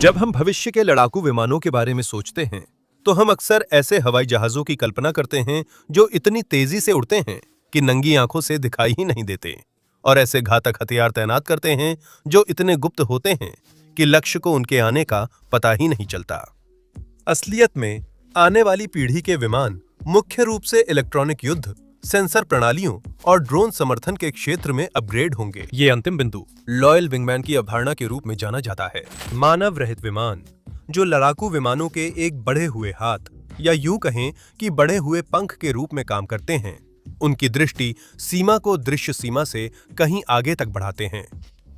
जब हम भविष्य के लड़ाकू विमानों के बारे में सोचते हैं तो हम अक्सर ऐसे हवाई जहाजों की कल्पना करते हैं जो इतनी तेजी से उड़ते हैं कि नंगी आंखों से दिखाई ही नहीं देते, और ऐसे घातक हथियार तैनात करते हैं जो इतने गुप्त होते हैं कि लक्ष्य को उनके आने का पता ही नहीं चलता। असलियत में आने वाली पीढ़ी के विमान मुख्य रूप से इलेक्ट्रॉनिक युद्ध, सेंसर प्रणालियों और ड्रोन समर्थन के क्षेत्र में अपग्रेड होंगे। ये अंतिम बिंदु लॉयल विंगमैन की अवधारणा के रूप में जाना जाता है। मानव रहित विमान जो लड़ाकू विमानों के एक बढ़े हुए हाथ या यूं कहें कि बढ़े हुए पंख के रूप में काम करते हैं। उनकी दृष्टि सीमा को दृश्य सीमा से कहीं आगे तक बढ़ाते हैं,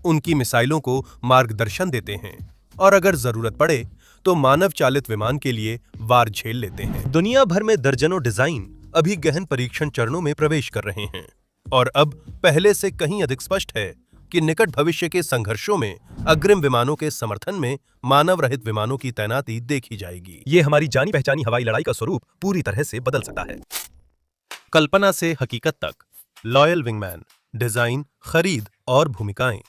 उनकी मिसाइलों को मार्गदर्शन देते हैं और अगर जरूरत पड़े तो मानव चालित विमान के लिए वार झेल लेते हैं। दुनिया भर में दर्जनों डिजाइन अभी गहन परीक्षण चरणों में प्रवेश कर रहे हैं और अब पहले से कहीं अधिक स्पष्ट है कि निकट भविष्य के संघर्षों में अग्रिम विमानों के समर्थन में मानव रहित विमानों की तैनाती देखी जाएगी। ये हमारी जानी पहचानी हवाई लड़ाई का स्वरूप पूरी तरह से बदल सकता है। कल्पना से हकीकत तक, लॉयल विंगमैन, डिजाइन, खरीद और भूमिकाएं।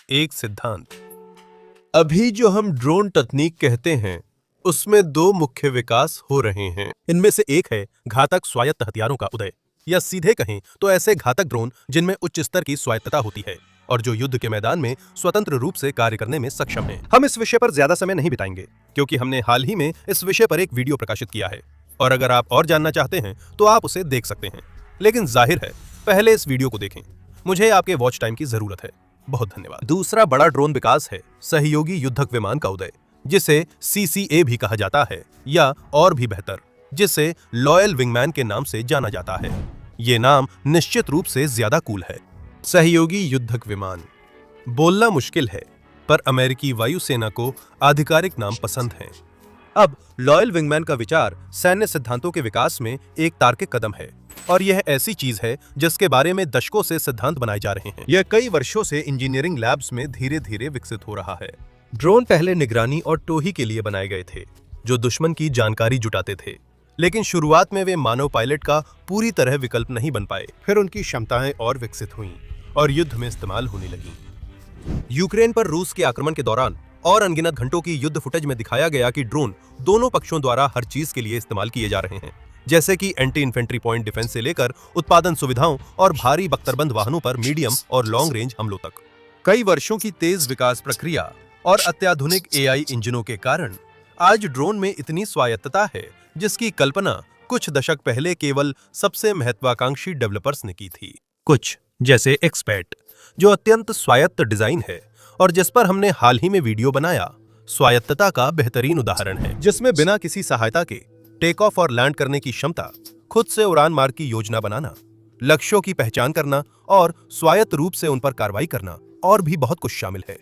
एक सिद्धांत। अभी जो हम ड्रोन तकनीक कहते हैं उसमें दो मुख्य विकास हो रहे हैं। इनमें से एक है घातक स्वायत्त हथियारों का उदय, या सीधे कहें तो ऐसे घातक ड्रोन जिनमें उच्च स्तर की स्वायत्तता होती है और जो युद्ध के मैदान में स्वतंत्र रूप से कार्य करने में सक्षम हैं। हम इस विषय पर ज्यादा समय नहीं बिताएंगे क्योंकि हमने हाल ही में इस विषय पर एक वीडियो प्रकाशित किया है और अगर आप और जानना चाहते हैं तो आप उसे देख सकते हैं, लेकिन जाहिर है पहले इस वीडियो को देखें। मुझे आपके वॉच टाइम की जरूरत है। बहुत धन्यवाद। दूसरा बड़ा ड्रोन विकास है सहयोगी युद्धक विमान का उदय, जिसे CCA भी कहा जाता है या और भी बेहतर जिसे लॉयल विंगमैन के नाम से जाना जाता है। ये नाम निश्चित रूप से ज्यादा कूल है। सहयोगी युद्धक विमान बोलना मुश्किल है पर अमेरिकी वायुसेना को आधिकारिक नाम पसंद है। अब लॉयल विंगमैन का विचार सैन्य सिद्धांतों के विकास में एक तार्किक कदम है और यह ऐसी चीज है जिसके बारे में दशकों से सिद्धांत बनाए जा रहे हैं। यह कई वर्षों से इंजीनियरिंग लैब्स में धीरे धीरे विकसित हो रहा है। ड्रोन पहले निगरानी और टोही के लिए बनाए गए थे जो दुश्मन की जानकारी जुटाते थे, लेकिन शुरुआत में वे मानव पायलट का पूरी तरह विकल्प नहीं बन पाए। फिर उनकी क्षमताएं और विकसित हुईं और युद्ध में इस्तेमाल होने लगी। यूक्रेन पर रूस के आक्रमण के दौरान और अनगिनत घंटों की युद्ध फुटेज में दिखाया गया कि ड्रोन दोनों पक्षों द्वारा हर चीज के लिए इस्तेमाल किए जा रहे हैं, जैसे कि एंटी इन्फेंट्री पॉइंट डिफेंस से लेकर उत्पादन सुविधाओं और भारी बख्तरबंद वाहनों पर मीडियम और लॉन्ग रेंज हमलों तक। कई वर्षों की तेज विकास प्रक्रिया और अत्याधुनिक AI इंजनों के कारण आज ड्रोन में इतनी स्वायत्तता है जिसकी कल्पना कुछ दशक पहले केवल सबसे महत्वाकांक्षी डेवलपर्स ने की थी। कुछ जैसे एक्सपेट जो अत्यंत स्वायत्त डिजाइन है और जिस पर हमने हाल ही में वीडियो बनाया, स्वायत्तता का बेहतरीन उदाहरण है, जिसमें बिना किसी सहायता के टेक ऑफ और लैंड करने की क्षमता, खुद से उड़ान मार्ग की योजना बनाना, लक्ष्यों की पहचान करना और स्वायत्त रूप से उन पर कार्रवाई करना और भी बहुत कुछ शामिल है।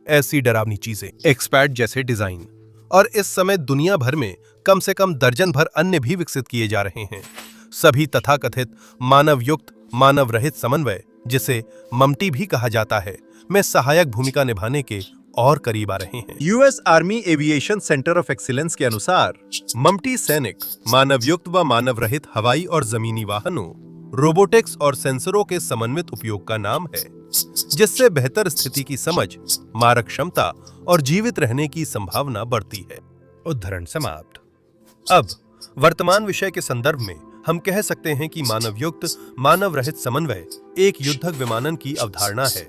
ऐसी डरावनी चीजें एक्सपर्ट जैसे डिजाइन, और इस समय दुनिया भर में कम से कम दर्जन भर अन्य भी विकसित किए जा रहे हैं। सभी तथाकथित मानव युक्त मानव रहित समन्वय, जिसे ममटी भी कहा जाता है, में सहायक भूमिका निभाने के और करीब आ रहे हैं। US army aviation centre of excellence के अनुसार ममटी सैनिक मानव युक्त व मानव रहित हवाई और जमीनी वाहनों, रोबोटिक्स और सेंसरों के समन्वित उपयोग का नाम है, जिससे बेहतर स्थिति की समझ, मारक क्षमता और जीवित रहने की संभावना बढ़ती है। उद्धरण समाप्त। अब वर्तमान विषय के संदर्भ में हम कह सकते हैं कि मानव युक्त मानव रहित समन्वय एक युद्धक विमानन की अवधारणा है,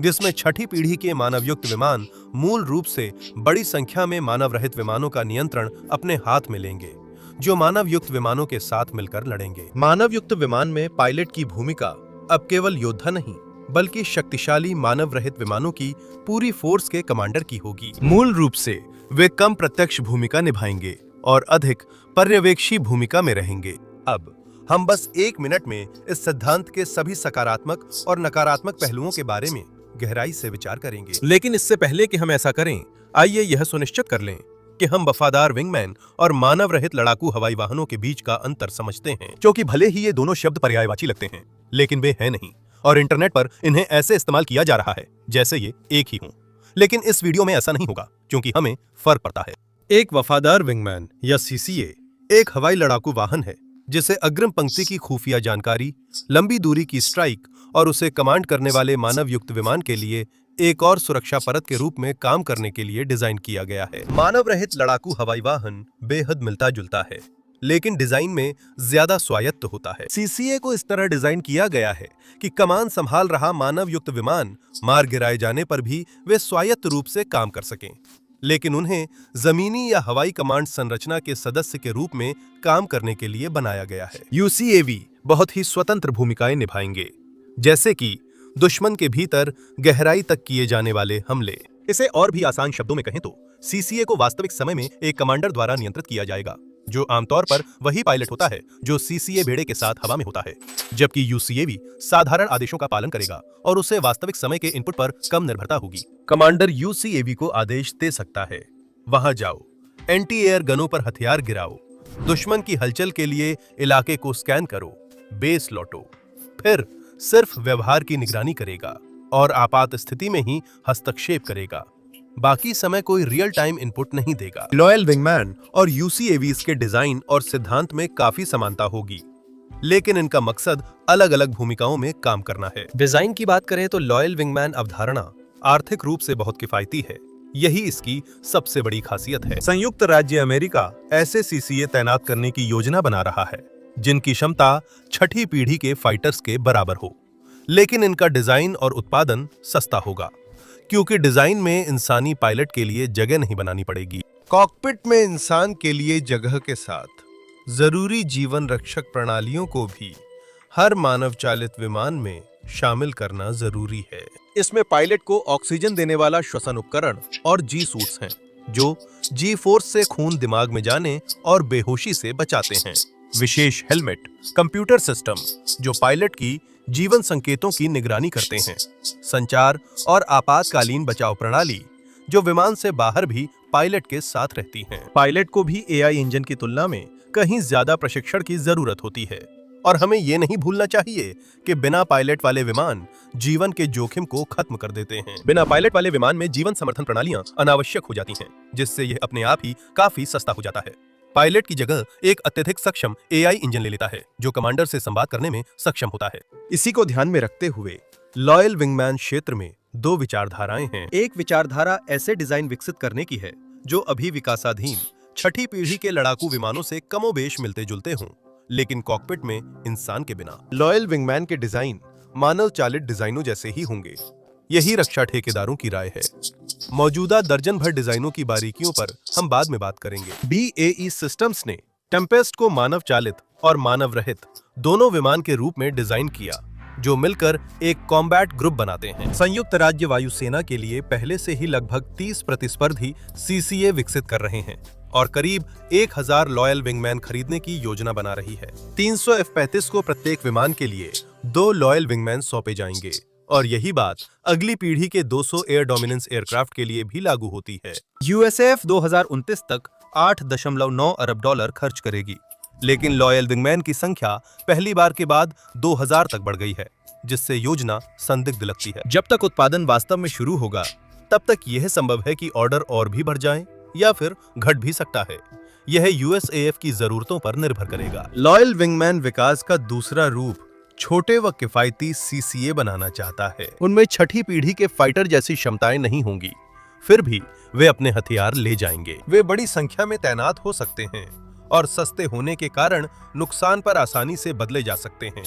जिसमें छठी पीढ़ी के मानव युक्त विमान मूल रूप से बड़ी संख्या में मानव रहित विमानों का नियंत्रण अपने हाथ में लेंगे, जो मानव युक्त विमानों के साथ मिलकर लड़ेंगे। मानव युक्त विमान में पायलट की भूमिका अब केवल योद्धा नहीं बल्कि शक्तिशाली मानव रहित विमानों की पूरी फोर्स के कमांडर की होगी। मूल रूप से वे कम प्रत्यक्ष भूमिका निभाएंगे और अधिक पर्यवेक्षी भूमिका में रहेंगे। अब हम बस 1 मिनट में इस सिद्धांत के सभी सकारात्मक और नकारात्मक पहलुओं के बारे में गहराई से विचार करेंगे। लेकिन इससे पहले कि हम ऐसा करें, आइए यह सुनिश्चित कर लें कि हम वफादार विंगमैन और मानव रहित लड़ाकू हवाई वाहनों के बीच का अंतर समझते हैं, क्योंकि भले ही ये दोनों शब्द पर्यायवाची लगते हैं, लेकिन वे हैं नहीं और इंटरनेट पर इन्हें ऐसे इस्तेमाल किया जा रहा है जैसे ये एक ही हों। लेकिन इस वीडियो में ऐसा नहीं होगा क्योंकि हमें फर्क पड़ता है। एक वफादार विंगमैन या CCA एक हवाई लड़ाकू वाहन है जिसे अग्रिम पंक्ति की खुफिया जानकारी, लंबी दूरी की स्ट्राइक और उसे कमांड करने वाले मानव युक्त विमान के लिए एक और सुरक्षा परत के रूप में काम करने के लिए डिजाइन किया गया है। मानव रहित लड़ाकू हवाई वाहन बेहद मिलता जुलता है, लेकिन डिजाइन में ज्यादा स्वायत्त होता है। सीसीए को इस तरह डिजाइन किया गया है कि कमान संभाल रहा मानव युक्त विमान मार गिराए जाने पर भी वे स्वायत्त रूप से काम कर सकें, लेकिन उन्हें जमीनी या हवाई कमांड संरचना के सदस्य के रूप में काम करने के लिए बनाया गया है। यूसीएवी बहुत ही स्वतंत्र भूमिकाएं निभाएंगे, जैसे कि दुश्मन के भीतर गहराई तक किए जाने वाले हमले। इसे और भी आसान शब्दों में कहें तो सीसीए को वास्तविक समय में एक कमांडर द्वारा नियंत्रित किया जाएगा, जो आमतौर पर वही पायलट होता है जो सीसीए बेड़े के साथ हवा में होता है, जबकि यूसीएवी साधारण आदेशों का पालन करेगा और उसे वास्तविक समय के इनपुट पर कम निर्भरता होगी। कमांडर यूसीएवी को आदेश दे सकता है, वहां जाओ, एंटी एयर गनों पर हथियार गिराओ, दुश्मन की हलचल के लिए इलाके को स्कैन करो, बेस लौटो, फिर सिर्फ व्यवहार की निगरानी करेगा और आपात स्थिति में ही हस्तक्षेप करेगा। बाकी समय कोई रियल टाइम इनपुट नहीं देगा। लॉयल विंगमैन और यूसीएवीज के डिजाइन और सिद्धांत में काफी समानता होगी, लेकिन इनका मकसद अलग अलग भूमिकाओं में काम करना है। डिजाइन की बात करें तो लॉयल विंगमैन अवधारणा आर्थिक रूप से बहुत किफायती है, यही इसकी सबसे बड़ी खासियत है। संयुक्त राज्य अमेरिका ऐसे सीसीए तैनात करने की योजना बना रहा है जिनकी क्षमता छठी पीढ़ी के फाइटर्स के बराबर हो, लेकिन इनका डिजाइन और उत्पादन सस्ता होगा, क्योंकि डिजाइन में इंसानी पायलट के लिए जगह नहीं बनानी पड़ेगी। कॉकपिट में इंसान के लिए जगह के साथ जरूरी जीवन रक्षक प्रणालियों को भी हर मानव चालित विमान में शामिल करना जरूरी है। इसमें पायलट को ऑक्सीजन देने वाला श्वसन उपकरण और जी सूट्स हैं, जो जी फोर्स से खून दिमाग में जाने और बेहोशी से बचाते हैं। विशेष हेलमेट, कंप्यूटर सिस्टम जो पायलट की जीवन संकेतों की निगरानी करते हैं, संचार और आपातकालीन बचाव प्रणाली जो विमान से बाहर भी पायलट के साथ रहती हैं। पायलट को भी एआई इंजन की तुलना में कहीं ज्यादा प्रशिक्षण की जरूरत होती है, और हमें ये नहीं भूलना चाहिए कि बिना पायलट वाले विमान जीवन के जोखिम को खत्म कर देते हैं। बिना पायलट वाले विमान में जीवन समर्थन प्रणालियां अनावश्यक हो जाती हैं, जिससे यह अपने आप ही काफी सस्ता हो जाता है। पायलट की जगह एक अत्यधिक सक्षम एआई इंजन ले लेता है, जो कमांडर से संवाद करने में सक्षम होता है। इसी को ध्यान में रखते हुए लॉयल विंगमैन क्षेत्र में दो विचारधाराएं हैं। एक विचारधारा ऐसे डिजाइन विकसित करने की है जो अभी विकासाधीन छठी पीढ़ी के लड़ाकू विमानों से कमोबेश मिलते जुलते हों, लेकिन कॉकपिट में इंसान के बिना। लॉयल विंगमैन के डिजाइन मानव चालित डिजाइनों जैसे ही होंगे, यही रक्षा ठेकेदारों की राय है। मौजूदा दर्जन भर डिजाइनों की बारीकियों पर हम बाद में बात करेंगे। BAE सिस्टम्स ने टेम्पेस्ट को मानव चालित और मानव रहित दोनों विमान के रूप में डिजाइन किया, जो मिलकर एक कॉम्बैट ग्रुप बनाते हैं। संयुक्त राज्य वायुसेना के लिए पहले से ही लगभग 30 प्रतिस्पर्धी सीसीए विकसित कर रहे हैं और करीब 1000 लॉयल विंगमैन खरीदने की योजना बना रही है। 300 F-35 को प्रत्येक विमान के लिए 2 लॉयल विंगमैन सौंपे जाएंगे, और यही बात अगली पीढ़ी के 200 एयर डोमिनेंस एयरक्राफ्ट के लिए भी लागू होती है। USAF 2029 तक $8.9 अरब खर्च करेगी, लेकिन लॉयल विंगमैन की संख्या पहली बार के बाद 2000 तक बढ़ गई है, जिससे योजना संदिग्ध लगती है। जब तक उत्पादन वास्तव में शुरू होगा, तब तक यह संभव है कि ऑर्डर और भी बढ़ जाएं या फिर घट भी सकता है। यह USAF की जरूरतों पर निर्भर करेगा। लॉयल विंगमैन विकास का दूसरा रूप छोटे व किफायती सीसीए बनाना चाहता है। उनमें छठी पीढ़ी के फाइटर जैसी क्षमताएं नहीं होंगी, फिर भी वे अपने हथियार ले जाएंगे। वे बड़ी संख्या में तैनात हो सकते हैं और सस्ते होने के कारण नुकसान पर आसानी से बदले जा सकते हैं,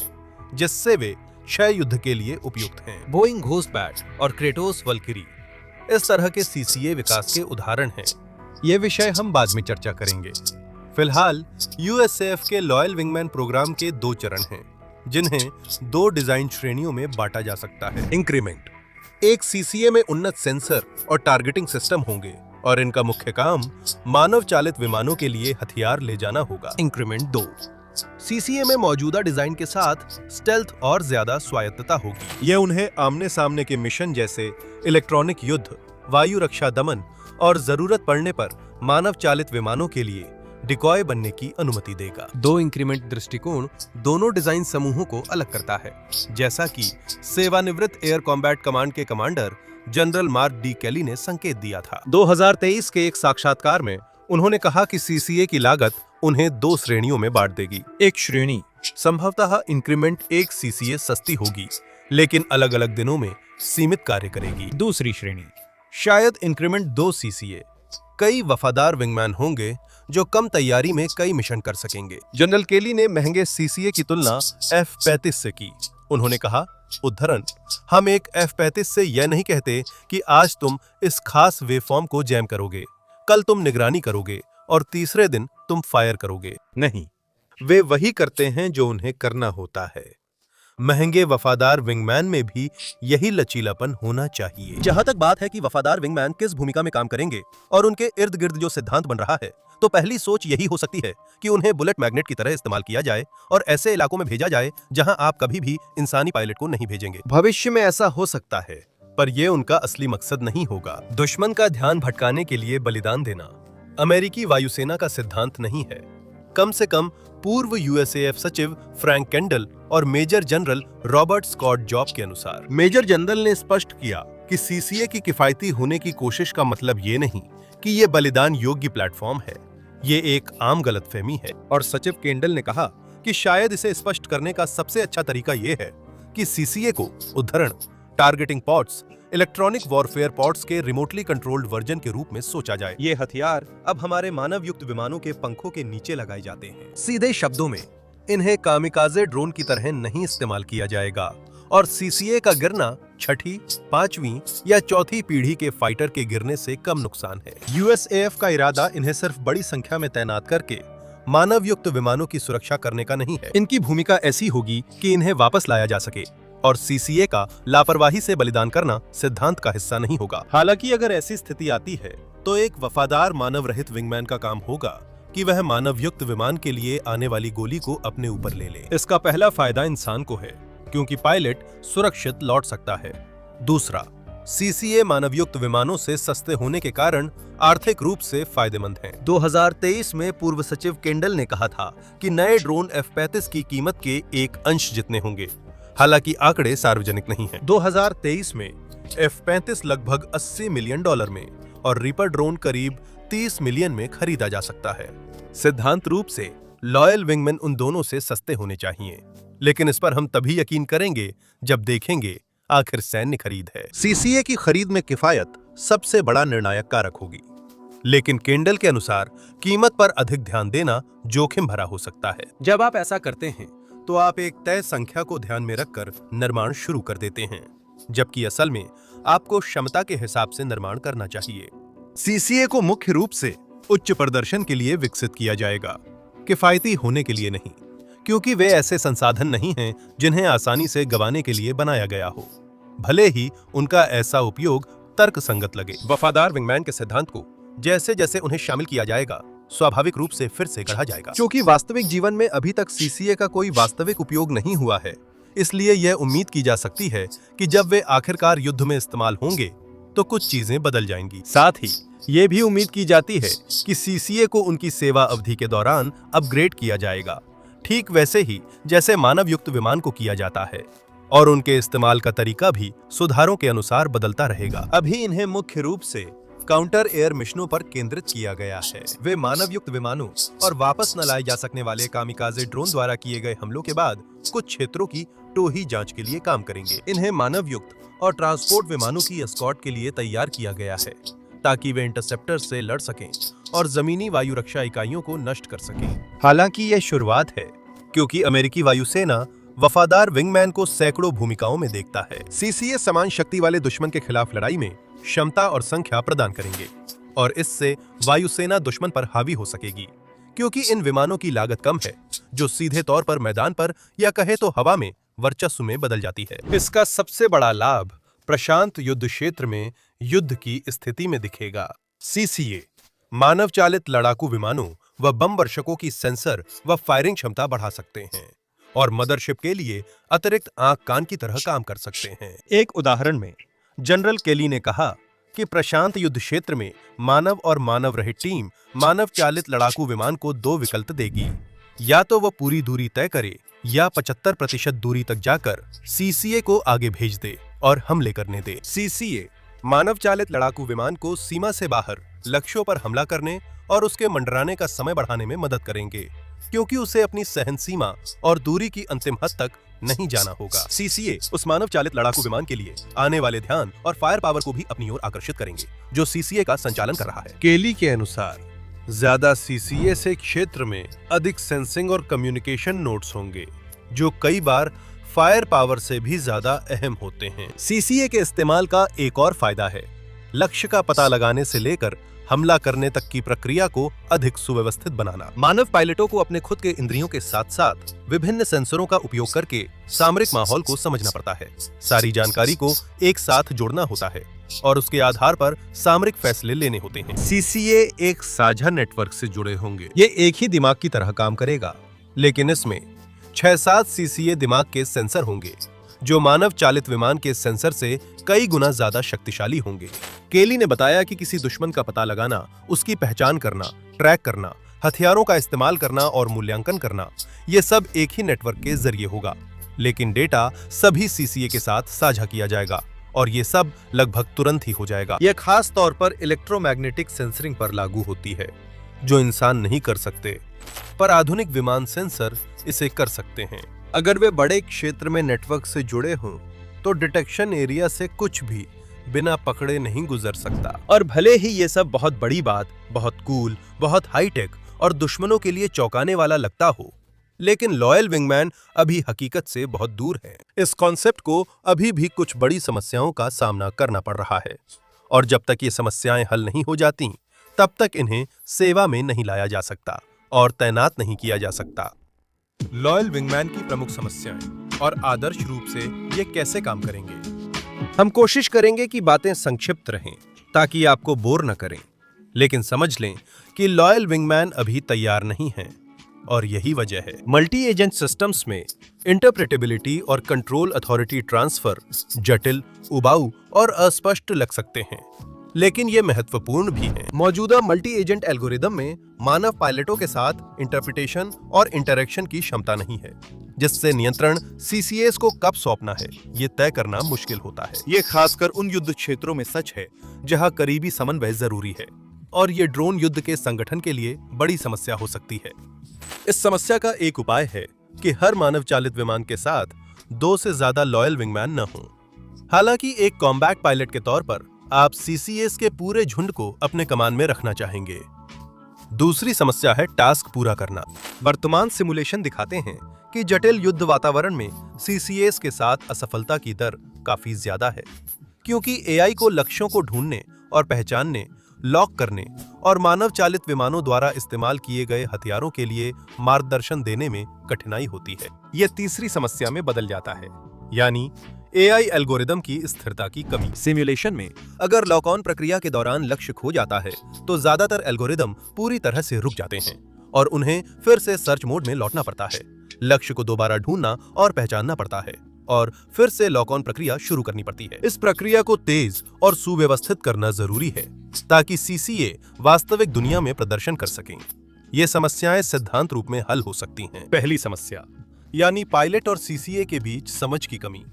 जिससे वे क्षय युद्ध के लिए उपयुक्त हैं। बोइंग घोस्टबैट और क्रेटोस वल्किरी इस तरह के सीसीए विकास के उदाहरण हैं। ये विषय हम बाद में चर्चा करेंगे। फिलहाल USAF के लॉयल विंगमैन प्रोग्राम के 2 चरण हैं, जिन्हें 2 डिजाइन श्रेणियों में बांटा जा सकता है। इंक्रीमेंट: एक सीसीए में उन्नत सेंसर और टारगेटिंग सिस्टम होंगे और इनका मुख्य काम मानव चालित विमानों के लिए हथियार ले जाना होगा। इंक्रीमेंट 2: सीसीए में मौजूदा डिजाइन के साथ स्टेल्थ और ज्यादा स्वायत्तता होगी। यह उन्हें आमने सामने के मिशन जैसे इलेक्ट्रॉनिक युद्ध, वायु रक्षा दमन और जरूरत पड़ने पर मानव चालित विमानों के लिए डिकॉय बनने की अनुमति देगा। 2 इंक्रीमेंट दृष्टिकोण दोनों डिजाइन समूहों को अलग करता है, जैसा कि सेवानिवृत्त एयर कॉम्बैट कमांड के कमांडर जनरल मार्क डी कैली ने संकेत दिया था। 2023 के एक साक्षात्कार में उन्होंने कहा कि सीसीए की लागत उन्हें 2 श्रेणियों में बांट देगी। एक श्रेणी संभवतः इंक्रीमेंट 1 सीसीए सस्ती होगी, लेकिन अलग अलग दिनों में सीमित कार्य करेगी। दूसरी श्रेणी, शायद इंक्रीमेंट 2 सीसीए। कई वफादार विंगमैन होंगे जो कम तैयारी में कई मिशन कर सकेंगे। जनरल केली ने महंगे सीसीए की तुलना F-35 से की। उन्होंने कहा, उद्धरण, हम एक F-35 से यह नहीं कहते कि आज तुम इस खास वेवफॉर्म को जैम करोगे, कल तुम निगरानी करोगे और तीसरे दिन तुम फायर करोगे। नहीं, वे वही करते हैं जो उन्हें करना होता है। महंगे वफादार विंगमैन में भी यही लचीलापन होना चाहिए। जहां तक बात है कि वफादार विंगमैन किस भूमिका में काम करेंगे और उनके इर्द गिर्द जो सिद्धांत बन रहा है, तो पहली सोच यही हो सकती है कि उन्हें बुलेट मैग्नेट की तरह इस्तेमाल किया जाए और ऐसे इलाकों में भेजा जाए जहां आप कभी भी इंसानी पायलट को नहीं भेजेंगे। भविष्य में ऐसा हो सकता है, पर यह उनका असली मकसद नहीं होगा। दुश्मन का ध्यान भटकाने के लिए बलिदान देना अमेरिकी वायुसेना का सिद्धांत नहीं है। कम से कम पूर्व यूएसएएफ सचिव फ्रैंक केंडल और major general Robert Scott Jobe के अनुसार। मेजर जनरल ने स्पष्ट किया कि सीसीए की किफायती होने की कोशिश का मतलब ये नहीं कि ये बलिदान योग्य प्लेटफॉर्म है। ये एक आम गलतफहमी है। और सचिव केंडल ने कहा कि शायद इसे स्पष्ट करने का सबसे अच्छा तरीका ये है कि सीसीए को उद्धरण targeting pods, electronic warfare pods के रिमोटली कंट्रोल्ड वर्जन के रूप में सोचा जाए। ये हथियार अब हमारे मानव युक्त विमानों के पंखों के नीचे लगाए जाते हैं। सीधे शब्दों में, इन्हें कामिकाजे ड्रोन की तरह नहीं इस्तेमाल किया जाएगा और सीसीए का गिरना छठी, पांचवी या चौथी पीढ़ी के फाइटर के गिरने से कम नुकसान है। यूएसएएफ का इरादा इन्हें सिर्फ बड़ी संख्या में तैनात करके मानव युक्त विमानों की सुरक्षा करने का नहीं है। इनकी भूमिका ऐसी होगी कि इन्हें वापस लाया जा सके और सीसीए का लापरवाही से बलिदान करना सिद्धांत का हिस्सा नहीं होगा। हालांकि अगर ऐसी स्थिति आती है तो एक वफादार मानव रहित विंगमैन का काम होगा कि वह मानव युक्त विमान के लिए आने वाली गोली को अपने ऊपर ले ले। इसका पहला फायदा इंसान को है, क्योंकि पायलट सुरक्षित लौट सकता है। दूसरा, सीसीए मानव युक्त विमानों से सस्ते होने के कारण आर्थिक रूप से फायदेमंद हैं। 2023 में पूर्व सचिव केंडल ने कहा था कि नए ड्रोन F-35 की कीमत के एक अंश जितने होंगे। हालांकि आंकड़े सार्वजनिक नहीं हैं। 2023 में F-35 लगभग $80 मिलियन में और रीपर ड्रोन करीब 30 मिलियन में खरीदा जा सकता है। सिद्धांत रूप से लॉयल विंगमैन उन दोनों से सस्ते होने चाहिए, लेकिन इस पर हम तभी यकीन करेंगे जब देखेंगे आखिर सैन्य खरीद है। सीसीए की खरीद में किफायत सबसे बड़ा निर्णायक कारक होगी, लेकिन केंडल के अनुसार कीमत पर अधिक ध्यान देना जोखिम भरा हो सकता है। जब आप ऐसा करते हैं तो आप एक तय संख्या को ध्यान में रखकर निर्माण शुरू कर देते हैं, जबकि असल में आपको क्षमता के हिसाब से निर्माण करना चाहिए। सीसीए को मुख्य रूप से उच्च प्रदर्शन के लिए विकसित किया जाएगा, किफायती होने के लिए नहीं, क्योंकि वे ऐसे संसाधन नहीं हैं जिन्हें आसानी से गंवाने के लिए बनाया गया हो, भले ही उनका ऐसा उपयोग तर्कसंगत लगे। वफादार विंगमैन के सिद्धांत को जैसे जैसे उन्हें शामिल किया जाएगा, स्वाभाविक रूप से फिर से गढ़ा जाएगा। क्योंकि वास्तविक जीवन में अभी तक सीसीए का कोई वास्तविक उपयोग नहीं हुआ है, इसलिए यह उम्मीद की जा सकती है कि जब वे आखिरकार युद्ध में इस्तेमाल होंगे तो कुछ चीजें बदल जाएंगी। साथ ही ये भी उम्मीद की जाती है कि सीसीए को उनकी सेवा अवधि के दौरान अपग्रेड किया जाएगा, ठीक वैसे ही जैसे मानव युक्त विमान को किया जाता है, और उनके इस्तेमाल का तरीका भी सुधारों के अनुसार बदलता रहेगा। अभी इन्हें मुख्य रूप से काउंटर एयर मिशनों पर केंद्रित किया गया है। वे मानव युक्त विमानों और वापस न लाए जा सकने वाले कामिकाजे ड्रोन द्वारा किए गए हमलों के बाद कुछ क्षेत्रों की टोही जांच के लिए काम करेंगे। इन्हें मानव युक्त और ट्रांसपोर्ट विमानों की एस्कॉर्ट के लिए तैयार किया गया है, ताकि वे इंटरसेप्टर से लड़ सकें और जमीनी वायु रक्षा इकाइयों को नष्ट कर सकें। हालांकि यह शुरुआत है, क्योंकि अमेरिकी वायुसेना वफादार विंगमैन को सैकड़ों भूमिकाओं में देखता है। सीसीए समान शक्ति वाले दुश्मन के खिलाफ लड़ाई में क्षमता और संख्या प्रदान करेंगे, और इससे वायुसेना दुश्मन पर हावी हो सकेगी, क्योंकि इन विमानों की लागत कम है, जो सीधे तौर पर मैदान पर या कहे तो हवा में वर्चस्व में बदल जाती है। इसका सबसे बड़ा लाभ प्रशांत युद्ध क्षेत्र में युद्ध की स्थिति में दिखेगा। सीसीए मानव चालित लड़ाकू विमानों व बम वर्षकों की सेंसर व फायरिंग क्षमता बढ़ा सकते हैं और मदरशिप के लिए अतिरिक्त आंख कान की तरह काम कर सकते हैं। एक उदाहरण में जनरल केली ने कहा कि प्रशांत युद्ध क्षेत्र में मानव और मानव रहित टीम मानव चालित लड़ाकू विमान को 2 विकल्प देगी, या तो वह पूरी दूरी तय करे या 75% दूरी तक जाकर सीसीए को आगे भेज दे और हमले करने दे। सीसीए मानव चालित लड़ाकू विमान को सीमा से बाहर लक्ष्यों पर हमला करने और उसके मंडराने का समय बढ़ाने में मदद करेंगे, क्योंकि उसे अपनी सहन सीमा और दूरी की अंतिम हद तक नहीं जाना होगा। सीसीए उस मानव चालित लड़ाकू विमान के लिए आने वाले ध्यान और फायर पावर को भी अपनी ओर आकर्षित करेंगे, जो सीसीए का संचालन कर रहा है। केली के अनुसार ज्यादा सीसीए से क्षेत्र में अधिक सेंसिंग और कम्युनिकेशन नोड्स होंगे, जो कई बार फायर पावर से भी ज्यादा अहम होते हैं। सीसीए के इस्तेमाल का एक और फायदा है लक्ष्य का पता लगाने से लेकर हमला करने तक की प्रक्रिया को अधिक सुव्यवस्थित बनाना। मानव पायलटों को अपने खुद के इंद्रियों के साथ साथ विभिन्न सेंसरों का उपयोग करके सामरिक माहौल को समझना पड़ता है। सारी जानकारी को एक साथ जोड़ना होता है और उसके आधार पर सामरिक फैसले लेने होते हैं। सीसीए एक साझा नेटवर्क से जुड़े होंगे। ये एक ही दिमाग की तरह काम करेगा, लेकिन इसमें 6-7 सीसीए दिमाग के सेंसर होंगे, जो मानव चालित विमान के सेंसर से कई गुना ज्यादा शक्तिशाली होंगे। केली ने बताया कि किसी दुश्मन का पता लगाना, उसकी पहचान करना, ट्रैक करना, हथियारों का इस्तेमाल करना और मूल्यांकन करना, ये सब एक ही नेटवर्क के जरिए होगा, लेकिन डेटा सभी सीसीए के साथ साझा किया जाएगा और ये सब लगभग तुरंत ही हो जाएगा। यह खास तौर पर इलेक्ट्रोमैग्नेटिक सेंसरिंग पर लागू होती है, जो इंसान नहीं कर सकते, पर आधुनिक विमान सेंसर इसे कर सकते हैं। अगर वे बड़े क्षेत्र में नेटवर्क से जुड़े हों, तो डिटेक्शन एरिया से कुछ भी बिना पकड़े नहीं गुजर सकता। और भले ही ये सब बहुत बड़ी बात, बहुत कूल, बहुत हाईटेक और दुश्मनों के लिए चौंकाने वाला लगता हो, लेकिन लॉयल विंगमैन अभी हकीकत से बहुत दूर है। इस कॉन्सेप्ट को अभी भी कुछ बड़ी समस्याओं का सामना करना पड़ रहा है, और जब तक ये समस्याएं हल नहीं हो जाती, तब तक इन्हें सेवा में नहीं लाया जा सकता और तैनात नहीं किया जा सकता। लॉयल विंगमैन की प्रमुख समस्याएं और आदर्श रूप से ये कैसे काम करेंगे। हम कोशिश करेंगे कि बातें संक्षिप्त रहें ताकि आपको बोर न करें, लेकिन समझ लें कि लॉयल विंगमैन अभी तैयार नहीं है, और यही वजह है। मल्टी एजेंट सिस्टम्स में इंटरप्रेटेबिलिटी और कंट्रोल अथॉरिटी ट्रांसफर जटिल, उबाऊ और अस्पष्ट लग सकते हैं, लेकिन ये महत्वपूर्ण भी है। मौजूदा मल्टी एजेंट एल्गोरिदम में मानव पायलटों के साथ इंटरप्रिटेशन और इंटरैक्शन की क्षमता नहीं है, जिससे नियंत्रण सीसीएस को कब सौंपना है, ये तय करना मुश्किल होता है। ये खासकर उन युद्ध क्षेत्रों में सच है जहां करीबी समन्वय जरूरी है, और ये ड्रोन युद्ध के संगठन के लिए बड़ी समस्या हो सकती है। इस समस्या का एक उपाय है कि हर मानव चालित विमान के साथ 2 से ज्यादा लॉयल विंगमैन न हों। हालांकि एक कॉम्बैट पायलट के तौर पर आप सीसीएस के पूरे झुंड को अपने कमान में रखना चाहेंगे। दूसरी समस्या है टास्क पूरा करना। वर्तमान सिमुलेशन दिखाते हैं कि जटिल युद्ध वातावरण में सीसीएस के साथ असफलता की दर काफी ज्यादा है, क्योंकि एआई को लक्ष्यों को ढूंढने और पहचानने, लॉक करने और मानव चालित विमानों द्वारा इस्तेमाल किए गए हथियारों के लिए मार्गदर्शन देने में कठिनाई होती है। यह तीसरी समस्या में बदल जाता है, यानी एआई एल्गोरिदम की स्थिरता की कमी। सिमुलेशन में अगर लॉक ऑन प्रक्रिया के दौरान लक्ष्य खो जाता है, तो ज्यादातर एल्गोरिदम पूरी तरह से रुक जाते हैं और उन्हें फिर से सर्च मोड में लौटना पड़ता है। लक्ष्य को दोबारा ढूंढना और पहचानना पड़ता है और फिर से लॉक ऑन प्रक्रिया शुरू करनी पड़ती है। इस प्रक्रिया को तेज और सुव्यवस्थित करना जरूरी है ताकि सीसीए वास्तविक दुनिया में प्रदर्शन कर सकें। ये समस्याएं सिद्धांत रूप में हल हो सकती हैं। पहली समस्या, यानी पायलट और सीसीए के बीच समझ की कमी,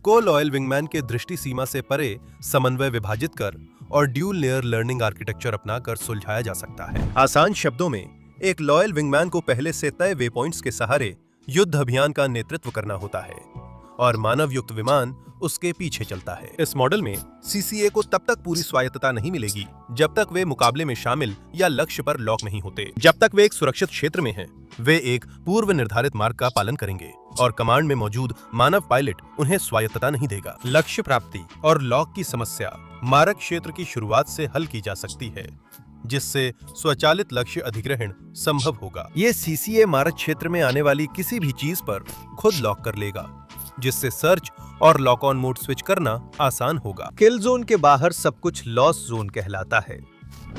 को लॉयल विंगमैन के दृष्टि सीमा से परे समन्वय विभाजित कर और ड्यूल लेयर लर्निंग आर्किटेक्चर अपनाकर सुलझाया जा सकता है। आसान शब्दों में, एक लॉयल विंगमैन को पहले से तय वे पॉइंट्स के सहारे युद्ध अभियान का नेतृत्व करना होता है और मानव युक्त विमान उसके पीछे चलता है। इस मॉडल में सीसीए को तब तक पूरी स्वायत्तता नहीं मिलेगी जब तक वे मुकाबले में शामिल या लक्ष्य पर लॉक नहीं होते। जब तक वे एक सुरक्षित क्षेत्र में हैं, वे एक पूर्व निर्धारित मार्ग का पालन करेंगे और कमांड में मौजूद मानव पायलट उन्हें स्वायत्तता नहीं देगा। लक्ष्य प्राप्ति और लॉक की समस्या मारक क्षेत्र की शुरुआत से हल की जा सकती है, जिससे स्वचालित लक्ष्य अधिग्रहण संभव होगा। ये सीसीए मारक क्षेत्र में आने वाली किसी भी चीज पर खुद लॉक कर लेगा, जिससे सर्च और लॉक ऑन मोड स्विच करना आसान होगा। किल जोन के बाहर सब कुछ लॉस जोन कहलाता है,